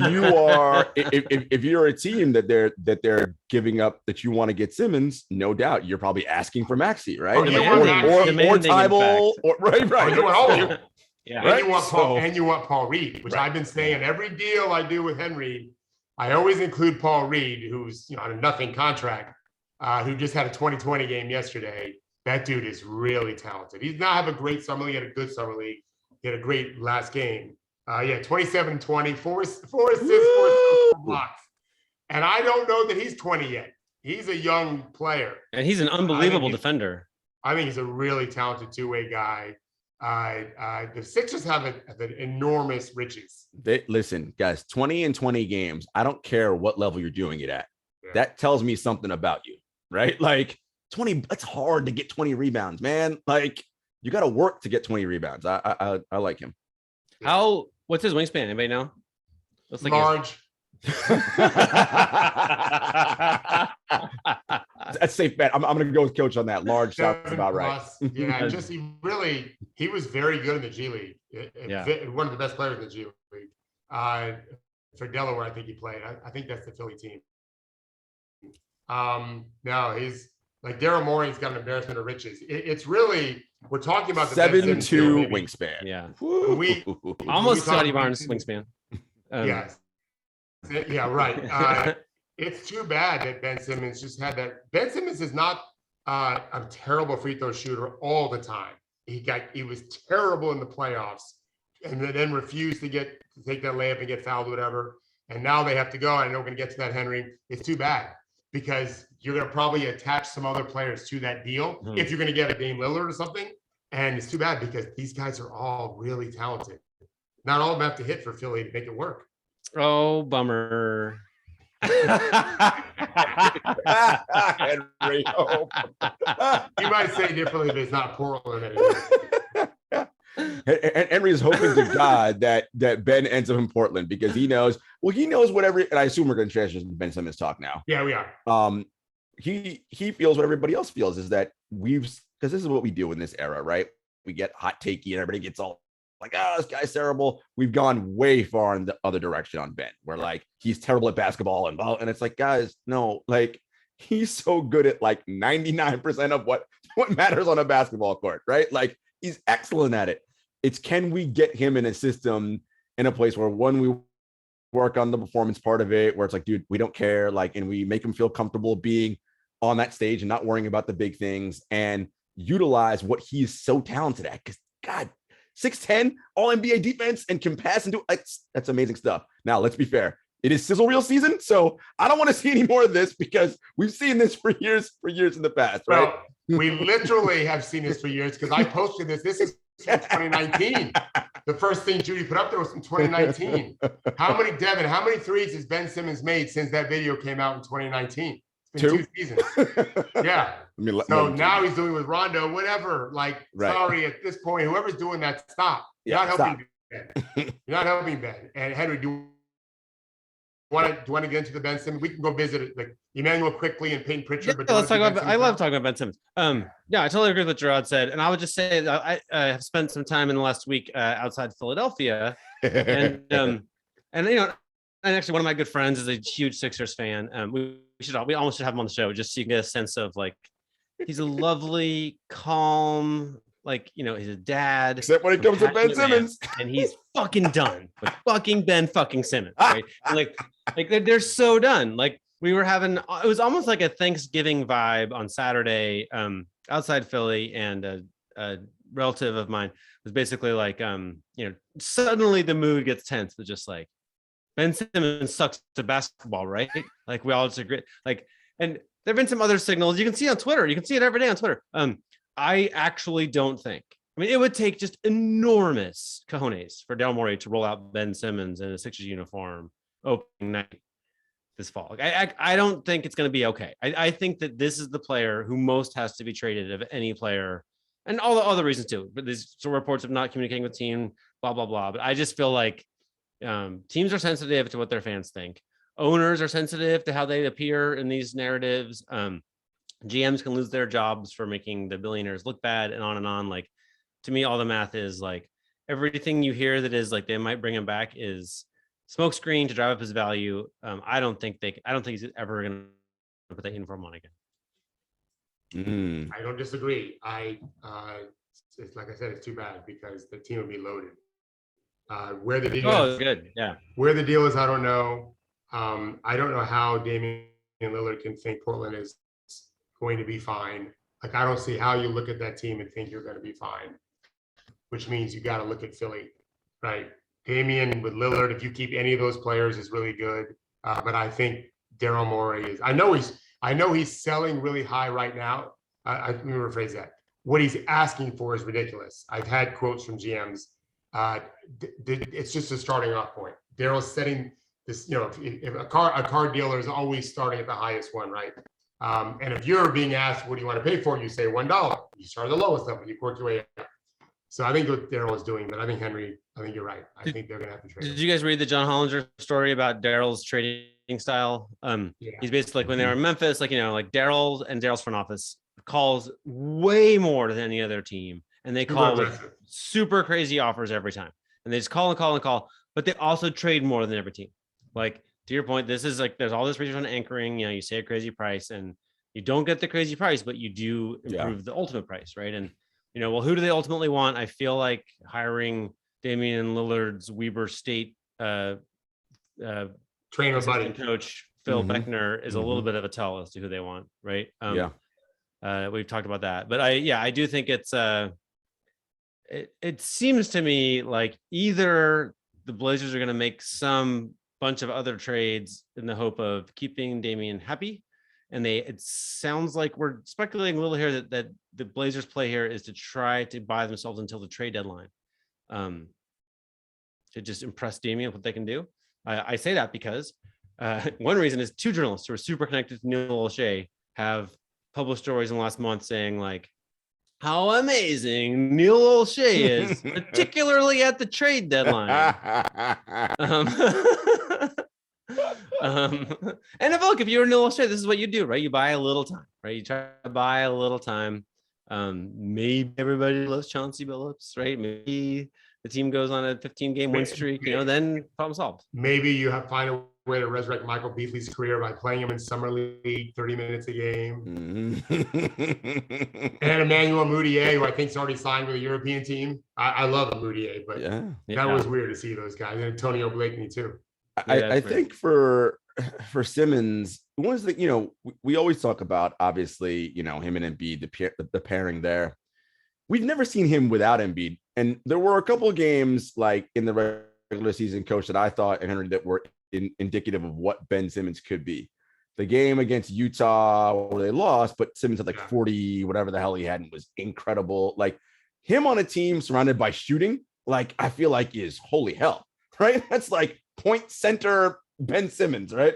you're a team that they're giving up that you want to get Simmons, no doubt you're probably asking for Maxey, right? Oh, or Tybal, or right. You want all of them. Yeah. And you want Paul Reed, which I've been saying every deal I do with Henry. I always include Paul Reed, who's on a nothing contract, who just had a 2020 game yesterday. That dude is really talented. He's not have a great summer league. He had a good summer league. He had a great last game. 27-20, 4 assists, 4 blocks. And I don't know that he's 20 yet. He's a young player. And he's an unbelievable defender. I think he's a really talented two-way guy. The Sixers have an enormous riches. Listen, guys, 20 and 20 games. I don't care what level you're doing it at. Yeah. That tells me something about you, right? Like 20, it's hard to get 20 rebounds, man. Like you got to work to get 20 rebounds. I like him. What's his wingspan? Anybody know? Looks like large. That's safe bet. I'm going to go with Coach on that. Large sounds about right. Yeah, he was very good in the G League. One of the best players in the G League. For Delaware, I think he played. I think that's the Philly team. No, he's like Daryl Morey's got an embarrassment of riches. It's really we're talking about the 7'2" wingspan. Yeah, almost Scottie Barnes wingspan. Yes. Yeah, right. It's too bad that Ben Simmons just had that. Ben Simmons is not a terrible free throw shooter all the time. He was terrible in the playoffs, and then refused to take that layup and get fouled, whatever. And now they have to go. I know we're going to get to that, Henry. It's too bad because you're going to probably attach some other players to that deal if you're going to get a Dame Lillard or something. And it's too bad because these guys are all really talented. Not all of them have to hit for Philly to make it work. Oh, bummer. Henry, you might say differently, but it's not Portland. Henry is hoping to God that Ben ends up in Portland because he knows whatever. And I assume we're going to transition to Ben Simmons talk now. Yeah, we are. He feels what everybody else feels is that because this is what we do in this era, right? We get hot takey and everybody gets all like, this guy's terrible. We've gone way far in the other direction on Ben. We're like, he's terrible at basketball and it's like, guys, no, like he's so good at like 99% of what matters on a basketball court, right? Like he's excellent at it. It's can we get him in a system in a place where we work on the performance part of it, where it's like, dude, we don't care, like, and we make him feel comfortable being on that stage and not worrying about the big things and utilize what he's so talented at. Because God, 6'10", all NBA defense and can pass and do that's amazing stuff. Now, let's be fair. It is sizzle reel season, so I don't want to see any more of this because we've seen this for years in the past, right? Well, we literally have seen this for years because I posted this. This is from 2019. The first thing Judy put up there was from 2019. How many threes has Ben Simmons made since that video came out in 2019? It's been 2 seasons. Yeah. So now he's doing with Rondo, whatever. Like, sorry, at this point, whoever's doing that, stop. You're not helping Ben. You're not helping Ben. And Henry, do you want to get into the Ben Simmons? We can go visit like Emmanuel quickly and Peyton Pritchard. Yeah, let's talk about. I love talking about Ben Simmons. Yeah, I totally agree with what Jarod said, and I would just say that I have spent some time in the last week outside Philadelphia, and and actually one of my good friends is a huge Sixers fan. We almost should have him on the show just so you can get a sense of like he's a lovely, calm, like, you know, he's a dad. Except when it comes to Ben Simmons. And he's fucking done with fucking Ben fucking Simmons, right? like they're so done. Like we were having, it was almost like a Thanksgiving vibe on Saturday outside Philly, and a relative of mine was basically like, you know, suddenly the mood gets tense. It's just like, Ben Simmons sucks at basketball, right? Like we all just agree. Like, and there've been some other signals you can see on Twitter. You can see it every day on Twitter. I actually don't think. I mean, it would take just enormous cojones for Daryl Morey to roll out Ben Simmons in a Sixers uniform opening night this fall. Like, I don't think it's going to be okay. I think that this is the player who most has to be traded of any player, and all the other reasons too. But there's some reports of not communicating with team, blah blah blah. But I just feel like teams are sensitive to what their fans think. Owners are sensitive to how they appear in these narratives. GMs can lose their jobs for making the billionaires look bad, and on and on. Like, to me, all the math is like everything you hear that is like they might bring him back is smokescreen to drive up his value. I don't think he's ever going to put that uniform on again. I don't disagree. It's like I said, it's too bad because the team will be loaded. Where the deal is, good. Yeah. Where the deal is, I don't know. I don't know how Damian Lillard can think Portland is going to be fine. Like, I don't see how you look at that team and think you're going to be fine, which means you got to look at Philly, right? Damian with Lillard, if you keep any of those players, is really good. But I think Daryl Morey is. I know he's selling really high right now. Let me rephrase that. What he's asking for is ridiculous. I've had quotes from GMs. It's just a starting off point. Daryl's setting this. You know, if a car dealer is always starting at the highest one, right? And if you're being asked, what do you want to pay for? You say $1. You start at the lowest level. You work your way up. So I think what Daryl is doing, but I think you're right. I think they're going to have to trade. Did you guys read the John Hollinger story about Daryl's trading style? Yeah. He's basically like when they were in Memphis, like, you know, like Daryl's front office calls way more than any other team. And they call like super crazy offers every time. And they just call and call and call, but they also trade more than every team. Like, to your point, this is like, there's all this research on anchoring, you know, you say a crazy price and you don't get the crazy price, but you do improve the ultimate price. Right. And, you know, well, who do they ultimately want? I feel like hiring Damian Lillard's Weber State trainer buddy coach, Phil Beckner, is a little bit of a tell as to who they want. Right. We've talked about that, but I do think it's it seems to me like either the Blazers are going to make some bunch of other trades in the hope of keeping Damian happy. And it sounds like we're speculating a little here that the Blazers play here is to try to buy themselves until the trade deadline, to just impress Damian what they can do. I say that because one reason is two journalists who are super connected to Neil Olshey have published stories in the last month saying like how amazing Neil Olshey is, particularly at the trade deadline. And if you're Neil Olshey, this is what you do, right? You buy a little time, right? You try to buy a little time. Maybe everybody loves Chauncey Billups, right? Maybe the team goes on a 15-game win streak, you know, then problem solved. Maybe you find a way to resurrect Michael Beasley's career by playing him in summer league, 30 minutes a game. And Emmanuel Mudiay, who I think is already signed with a European team. I love Mudiay, but that was weird to see those guys. And Antonio Blakeney too. I think for Simmons, one is that, you know, we always talk about, obviously, you know, him and Embiid, the pairing there. We've never seen him without Embiid. And there were a couple of games like in the regular season, coach, that I thought, and Henry, that were indicative of what Ben Simmons could be. The game against Utah where they lost, but Simmons had like 40, whatever the hell he had, and was incredible. Like him on a team surrounded by shooting, like I feel like is holy hell, right? That's like point center Ben Simmons, right?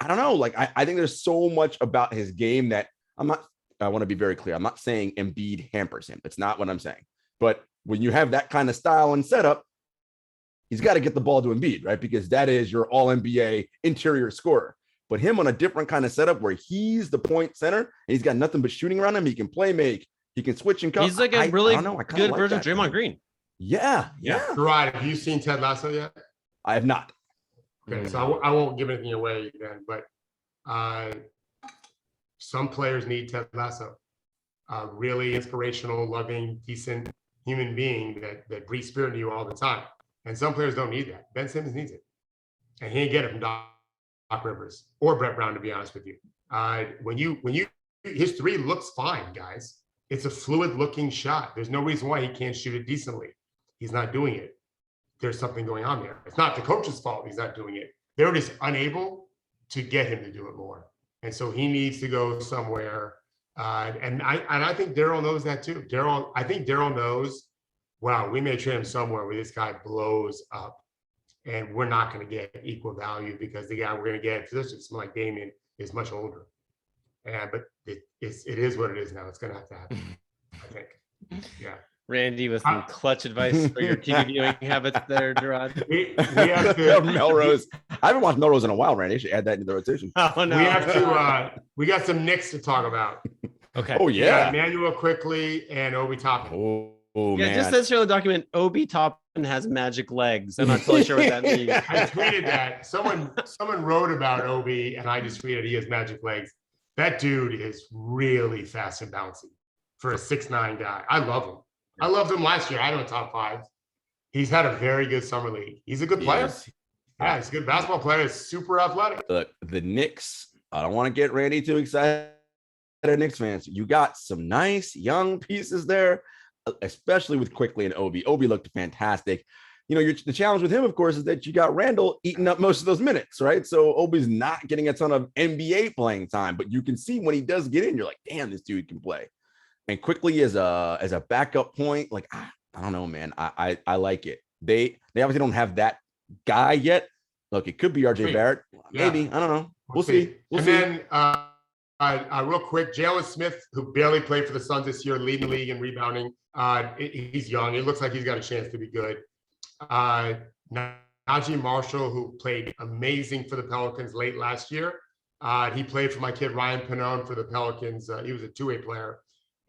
I don't know. Like I think there's so much about his game that I want to be very clear. I'm not saying Embiid hampers him. That's not what I'm saying. But when you have that kind of style and setup, he's got to get the ball to Embiid, right? Because that is your all NBA interior scorer. But him on a different kind of setup where he's the point center and he's got nothing but shooting around him. He can play make. He can switch and come. He's like a really good version of Draymond Green. Yeah. Right. Have you seen Ted Lasso yet? I have not. Okay, so I won't give anything away then, but some players need Ted Lasso. a really inspirational, loving, decent human being that breathes spirit into you all the time. And some players don't need that. Ben Simmons needs it. And he ain't get it from Doc Rivers or Brett Brown, to be honest with you. His three looks fine, guys. It's a fluid looking shot. There's no reason why he can't shoot it decently. He's not doing it. There's something going on there. It's not the coach's fault he's not doing it. They're just unable to get him to do it more. And so he needs to go somewhere. And I think Daryl knows that too. I think Daryl knows, wow, we may trade him somewhere where this guy blows up and we're not going to get equal value because the guy we're going to get, someone like Damian, is much older. But it is what it is now. It's going to have to happen, I think. Yeah. Randy with some clutch advice for your TV viewing habits there, Jarod. We have to, Melrose. I haven't watched Melrose in a while, Randy. You should add that into the rotation. Oh, no. We have to. We got some Knicks to talk about. Okay. Oh yeah. Emmanuel Quickly and Obi Toppin. Oh Yeah, man. it just says here in the document, Obi Toppin has magic legs. I'm not totally sure what that means. I tweeted that. Someone wrote about Obi, and I just tweeted he has magic legs. That dude is really fast and bouncy for a 6'9" guy. I love him. I loved him last year. I had him in top 5. He's had a very good summer league. He's a good player. Yeah, he's a good basketball player. He's super athletic. Look, the Knicks, I don't want to get Randy too excited. Knicks fans, you got some nice young pieces there, especially with Quickly and Obi. Obi looked fantastic. You know, the challenge with him, of course, is that you got Randall eating up most of those minutes, right? So Obi's not getting a ton of NBA playing time, but you can see when he does get in, you're like, damn, this dude can play. And Quickly as a backup point, like I don't know, man. I like it. They obviously don't have that guy yet. Look, it could be RJ Barrett, maybe. I don't know. We'll see. Then real quick, Jalen Smith, who barely played for the Suns this year, leading the league in rebounding. He's young. It looks like he's got a chance to be good. Najee Marshall, who played amazing for the Pelicans late last year. He played for my kid Ryan Pannone for the Pelicans. He was a two-way player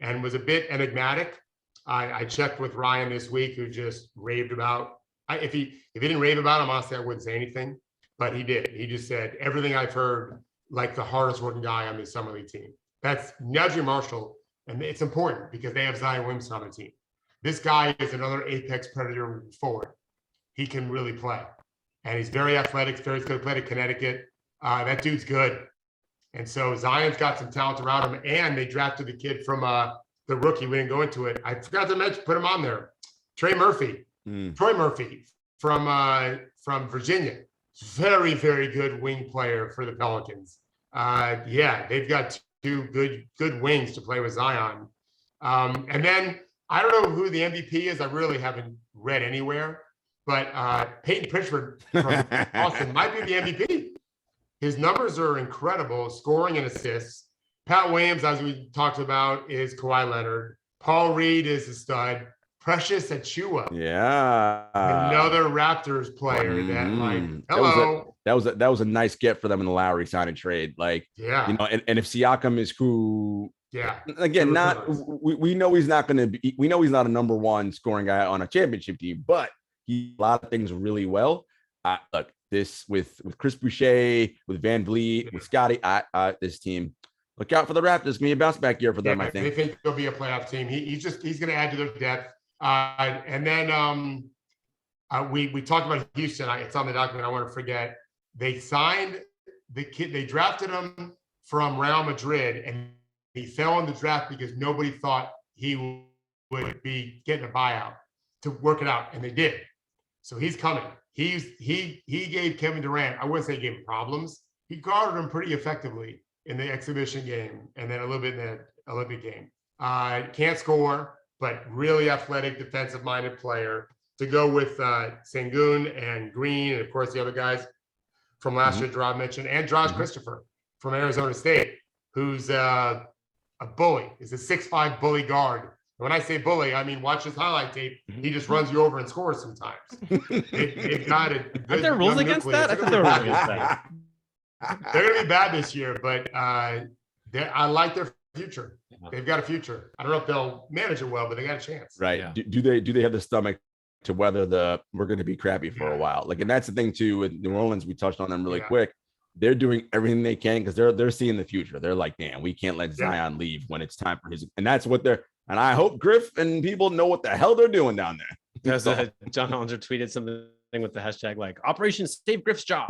and was a bit enigmatic. I checked with Ryan this week, who just raved about. If he didn't rave about him, honestly, I wouldn't say anything. But he did. He just said everything I've heard, like the hardest working guy on the summer league team. That's Najee Marshall, and it's important because they have Zion Williamson on the team. This guy is another apex predator forward. He can really play, and he's very athletic. Very good. Played at Connecticut. That dude's good. And so Zion's got some talent around him, and they drafted the kid from the rookie. We didn't go into it. I forgot to mention, put him on there. Troy Murphy from Virginia. Very, very good wing player for the Pelicans. They've got two good wings to play with Zion. And then I don't know who the MVP is. I really haven't read anywhere, but Peyton Pritchard from Austin might be the MVP. His numbers are incredible, scoring and assists. Pat Williams, as we talked about, is Kawhi Leonard. Paul Reed is a stud. Precious Achiuwa. Yeah. Another Raptors player that, like, hello. That was a nice get for them in the Lowry sign and trade. Like, yeah. You know, and if Siakam is who, yeah, again, we know he's not going to be, we know he's not a number one scoring guy on a championship team, but he a lot of things really well. Look, this with Chris Boucher, with Van Vliet, with Scottie, this team, look out for the Raptors. It's gonna be a bounce back year for them, I think. They think they'll be a playoff team. He's going to add to their depth. And then we talked about Houston. It's on the document. I want to forget. They signed the kid. They drafted him from Real Madrid, and he fell in the draft because nobody thought he would be getting a buyout to work it out, and they did. So he's coming. He gave Kevin Durant, I wouldn't say he gave him problems. He guarded him pretty effectively in the exhibition game and then a little bit in the Olympic game. Can't score, but really athletic, defensive-minded player to go with Sengun and Green, and of course the other guys from last year, Jarod mentioned, and Josh Christopher from Arizona State, who's a bully. Is a 6'5" bully guard. When I say bully, I mean watch his highlight tape. He just runs you over and scores sometimes. They've got it. Aren't there rules against that? I thought there were rules against that. They're going to be bad this year, but I like their future. They've got a future. I don't know if they'll manage it well, but they got a chance. Right. Yeah. Do they have the stomach to weather we're going to be crappy for a while? Like, and that's the thing too with New Orleans. We touched on them really quick. they're doing everything they can because they're seeing the future. They're like, man, we can't let Zion leave when it's time for his. And that's what they're. And I hope Griff and people know what the hell they're doing down there. John Hollinger tweeted something with the hashtag like Operation Save Griff's job.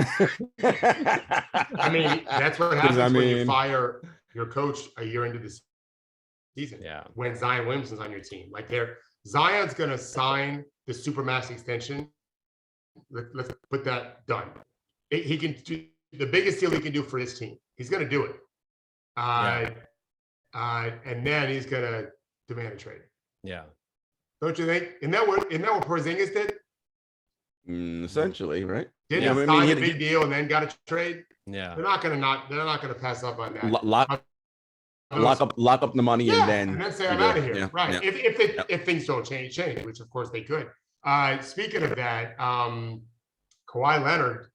I mean, that's what happens when you fire your coach a year into the season. Yeah. When Zion Williamson's on your team, like Zion's going to sign the supermax extension. Let's put that done. He can do the biggest deal he can do for his team. He's going to do it. And then he's going to demand a trade. Yeah. Don't you think? Isn't that what Porzingis did? Essentially, right? Didn't he sign a big deal and then got a trade? Yeah. They're not going to pass up on that. Lock up the money and then say I'm out of here. Right. If things don't change, which of course they could. Speaking of that, Kawhi Leonard,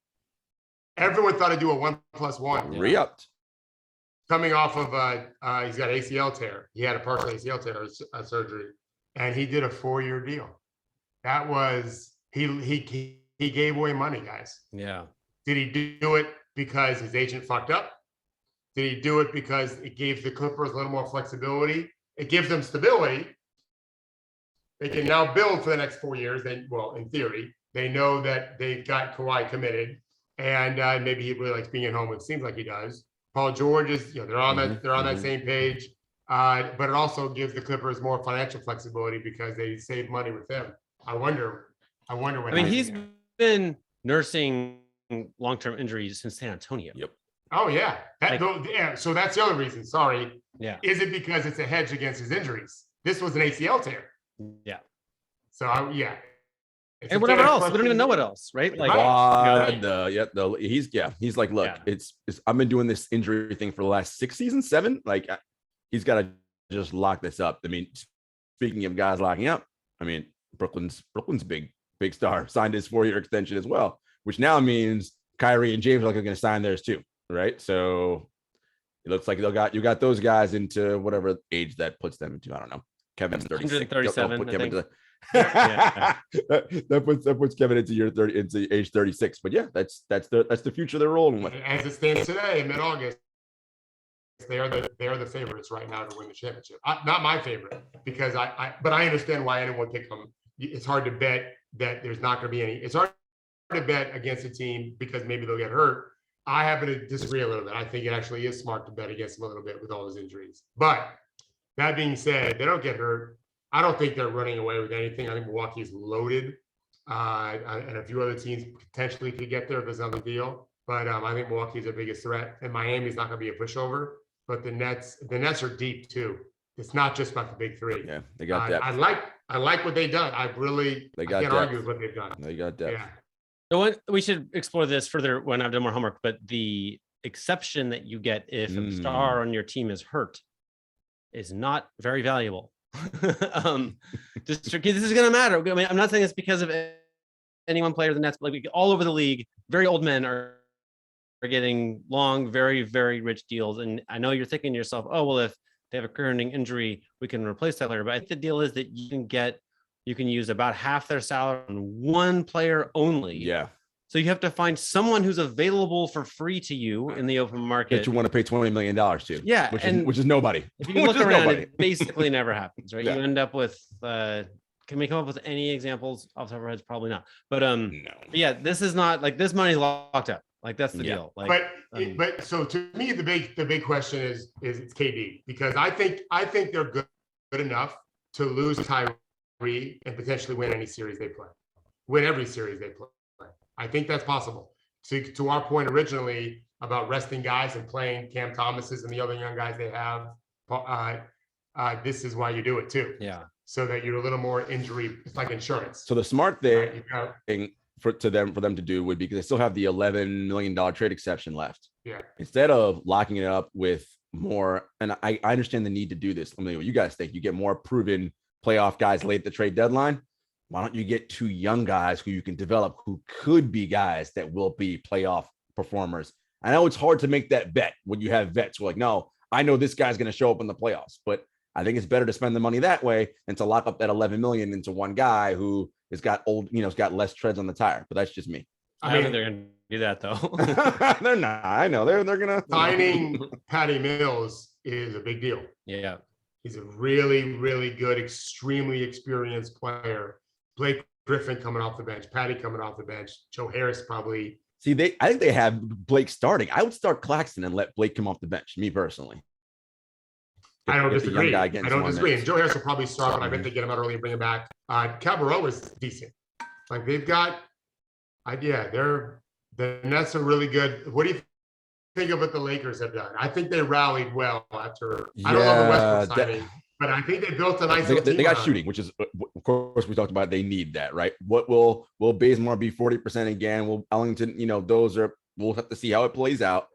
everyone thought he'd do a 1+1. Re-upped. Coming off of he's got ACL tear. He had a partial ACL tear surgery, and he did a 4-year deal. That was he gave away money, guys. Yeah. Did he do it because his agent fucked up? Did he do it because it gave the Clippers a little more flexibility? It gives them stability. They can now build for the next 4 years. In theory, they know that they've got Kawhi committed, and maybe he really likes being at home. It seems like he does. Paul George is, they're on that same page. But it also gives the Clippers more financial flexibility because they save money with them. I wonder what. I mean, he's been nursing long-term injuries since San Antonio. Yep. Oh yeah. So that's the other reason. Sorry. Yeah. Is it because it's a hedge against his injuries? This was an ACL tear. Yeah. So yeah. And whatever else, we don't even know what else, right? Like, he's like, look, it's I've been doing this injury thing for the last 6 seasons, 7. Like, he's got to just lock this up. I mean, speaking of guys locking up, I mean, Brooklyn's big star signed his 4-year extension as well, which now means Kyrie and James are going to sign theirs too, right? So it looks like you got those guys into whatever age that puts them into. I don't know. Kevin's 36. 137. That puts Kevin into age 36. But yeah, that's the future they're rolling with. As it stands today, in mid-August, they are the favorites right now to win the championship. Not my favorite, because but I understand why anyone pick them. It's hard to bet that there's not going to be any. It's hard to bet against a team because maybe they'll get hurt. I happen to disagree a little bit. I think it actually is smart to bet against them a little bit with all those injuries. But that being said, they don't get hurt. I don't think they're running away with anything. I think Milwaukee's loaded, and a few other teams potentially could get there if there's another deal. But I think Milwaukee's their biggest threat, and Miami's not going to be a pushover. But the Nets are deep too. It's not just about the big three. Yeah, they got depth. I like what they've done. I can't argue with what they've done. They got depth. Yeah. So we should explore this further when I've done more homework. But the exception that you get if a star on your team is hurt is not very valuable. This is going to matter. I mean, I'm not saying it's because of any one player. The Nets, like all over the league, very old men are getting long, very, very rich deals. And I know you're thinking to yourself, oh, well, if they have a career-ending injury, we can replace that player. But I think the deal is that you can use about half their salary on one player only. Yeah. So you have to find someone who's available for free to you in the open market that you want to pay $20 million to. Yeah, which is nobody. If you look around, it basically never happens, right? Yeah. You end up with. Can we come up with any examples off the top of our heads? Probably not. But no. Yeah, this is not like this money's locked up. Like that's the deal. Like, but so to me, the big question is it's KD, because I think they're good enough to lose Kyrie and potentially win any series they play, win every series they play. I think that's possible. To our point originally about resting guys and playing Cam Thomas's and the other young guys they have, this is why you do it too. Yeah. So that you're a little more injury. It's like insurance. So the smart thing for them to do would be, because they still have the $11 million trade exception left. Yeah. Instead of locking it up with more, and I understand the need to do this. Let me know what you guys think. You get more proven playoff guys late at the trade deadline. Why don't you get 2 young guys who you can develop, who could be guys that will be playoff performers? I know it's hard to make that bet when you have vets who are like, no, I know this guy's going to show up in the playoffs, but I think it's better to spend the money that way than to lock up that $11 million into one guy who has got has got less treads on the tire. But that's just me. I don't think they're going to do that though. They're not. I know they're gonna Signing Patty Mills is a big deal. Yeah. He's a really, really good, extremely experienced player. Blake Griffin coming off the bench, Patty coming off the bench, Joe Harris probably. See, I think they have Blake starting. I would start Claxton and let Blake come off the bench, me personally. I don't disagree. I don't disagree. And Joe Harris will probably start, but I bet they get him out early and bring him back. Cabarrot is decent. Like they've got, the Nets are really good. What do you think of what the Lakers have done? I think they rallied well after. I don't know the Westbrook signing, but I think they built a nice. They got shooting, which is, of course, we talked about. They need that, right? What will Bazemore be 40% again? Will Ellington? We'll have to see how it plays out.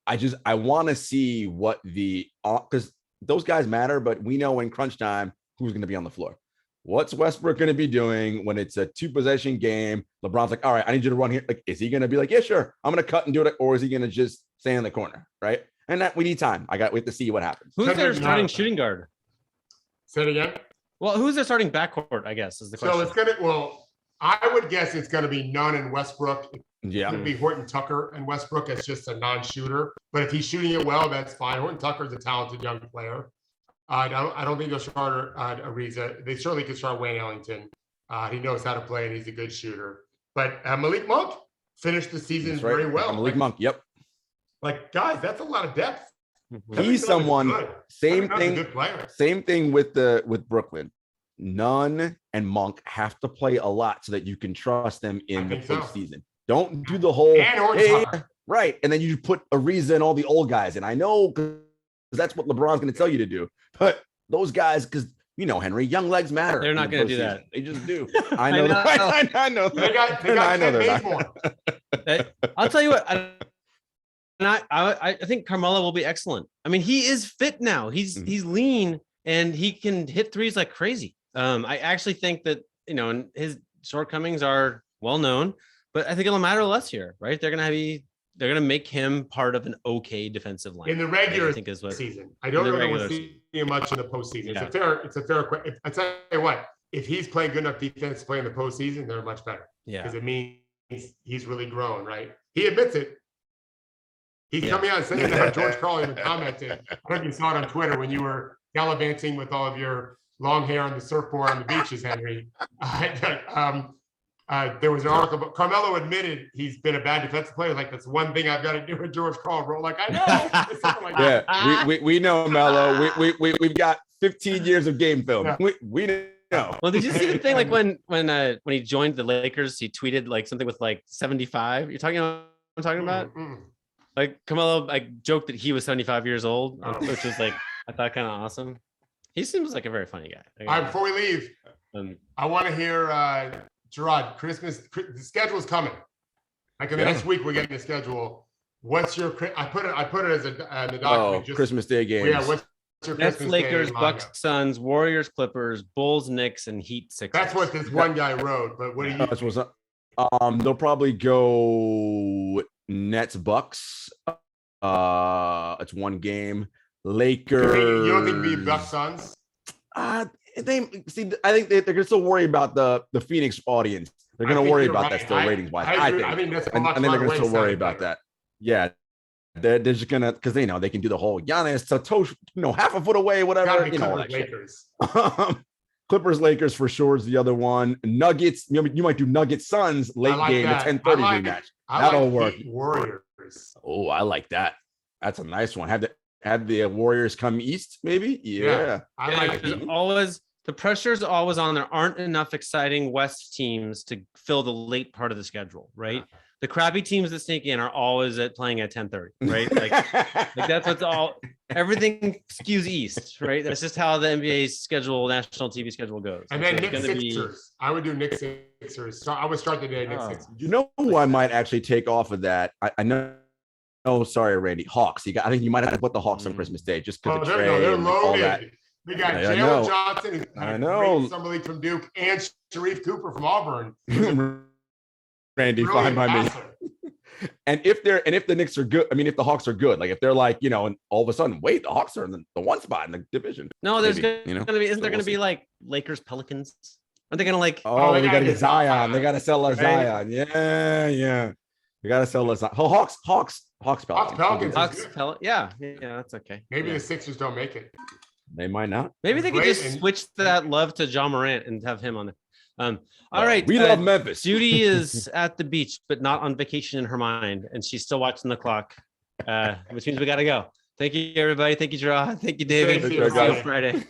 I want to see what because those guys matter, but we know in crunch time who's going to be on the floor. What's Westbrook going to be doing when it's a 2-possession game? LeBron's like, all right, I need you to run here. Like, is he going to be like, yeah, sure, I'm going to cut and do it, or is he going to just stay in the corner, right? And that we need time. We have to see what happens. Who's their starting shooting guard? Say it again. Well, who's their starting backcourt? I guess is the question. So I would guess it's going to be Nunn and Westbrook. Yeah, It's going to be Horton Tucker and Westbrook as just a non-shooter. But if he's shooting it well, that's fine. Horton Tucker's a talented young player. I don't think they'll start Ariza. They certainly could start Wayne Ellington. He knows how to play and he's a good shooter. But Malik Monk finished the season very well. Malik Monk, yep. Like, guys, that's a lot of depth. He's someone. Same thing. Good player. Same thing with Brooklyn. Nunn and Monk have to play a lot so that you can trust them in the postseason. Don't do the whole right, and then you put Ariza and all the old guys in. I know because that's what LeBron's going to tell you to do. But those guys, because Henry, young legs matter. They're not going to do that. They just do. I know. I know. They got I know they're not. I'll tell you what. I think Carmelo will be excellent. I mean, he is fit now. He's lean and he can hit threes like crazy. I actually think that and his shortcomings are well known, but I think it'll matter less here, right? They're gonna make him part of an okay defensive line in the regular season. I don't know if we'll see him much in the postseason. Yeah. It's a fair question. I tell you what, if he's playing good enough defense to play in the postseason, they're much better. Yeah, because it means he's really grown, right? He admits it. He's coming out and saying that. George Carl even commented. I don't know if you saw it on Twitter when you were gallivanting with all of your long hair on the surfboard on the beaches, Henry. There was an article, but Carmelo admitted he's been a bad defensive player. Like, that's one thing I've got to do with George Carl, bro. Like, I know. Like we know Melo. We've got 15 years of game film. Yeah. We know. Well, did you see the thing like when he joined the Lakers, he tweeted like something with like 75? You're talking about what I'm talking about? Mm-hmm. Like Carmelo, joked that he was 75 years old, which was like I thought kind of awesome. He seems like a very funny guy. All right, before we leave, I want to hear Jarod. The schedule's coming. Like in the next week, we're getting the schedule. What's your? I put it as the document. Christmas Day games. Yeah. What's your Nets, Christmas Lakers, Day Bucks, Suns, Warriors, Clippers, Bulls, Knicks, and Heat. Sixers. That's what this one guy wrote. But what do you? They'll probably go Nets, Bucks. It's one game. Lakers. You don't think it'd be Bucks, Suns? I think they're gonna still worry about the Phoenix audience. They're gonna worry about that still ratings wise. I think that's they're gonna still worry about that. Yeah, they're just gonna because they know they can do the whole Giannis Satoshi, half a foot away, whatever. Lakers. Clippers, Lakers for sure is the other one. Nuggets, you might do Nuggets Suns late game, the 10:30 rematch. That'll work. Warriors. Oh, I like that. That's a nice one. Have the Warriors come east, maybe? Yeah. I like it. The pressure's always on. There aren't enough exciting West teams to fill the late part of the schedule, right? Yeah. The crappy teams that sneak in are always playing at 10:30, right? Like that's what's all. Everything skews east, right? That's just how the NBA's schedule, national TV schedule goes. And then Knicks Sixers. I would do Knicks Sixers. So I would start the day Knicks Sixers. You know who I might actually take off of that? I know. Oh, sorry, Randy. Hawks. I think you might have to put the Hawks on Christmas Day just because of trade they're and all that. They got Jalen Johnson, who's had a great summer league from Duke, and Sharif Cooper from Auburn. Randy, fine by me. And if the Knicks are good, if the Hawks are good, like if they're like, and all of a sudden, wait, the Hawks are in the one spot in the division. No, there's going to be, isn't there going to be like Lakers Pelicans? Are they going to like? Oh, we got to get Zion. They got to sell our Zion. Yeah. We gotta sell less. Oh, Hawks, Pelicans. Pelicans. Hawks, yeah, that's okay. Maybe Yeah. the Sixers don't make it. They might not. Maybe they could Great, just and- switch that love to John Morant and have him on there. All right. We love Memphis. Judy is at the beach, but not on vacation in her mind, and she's still watching the clock, which means we got to go. Thank you, everybody. Thank you, Jarod. Thank you, David. Thank See you, you guys. Friday.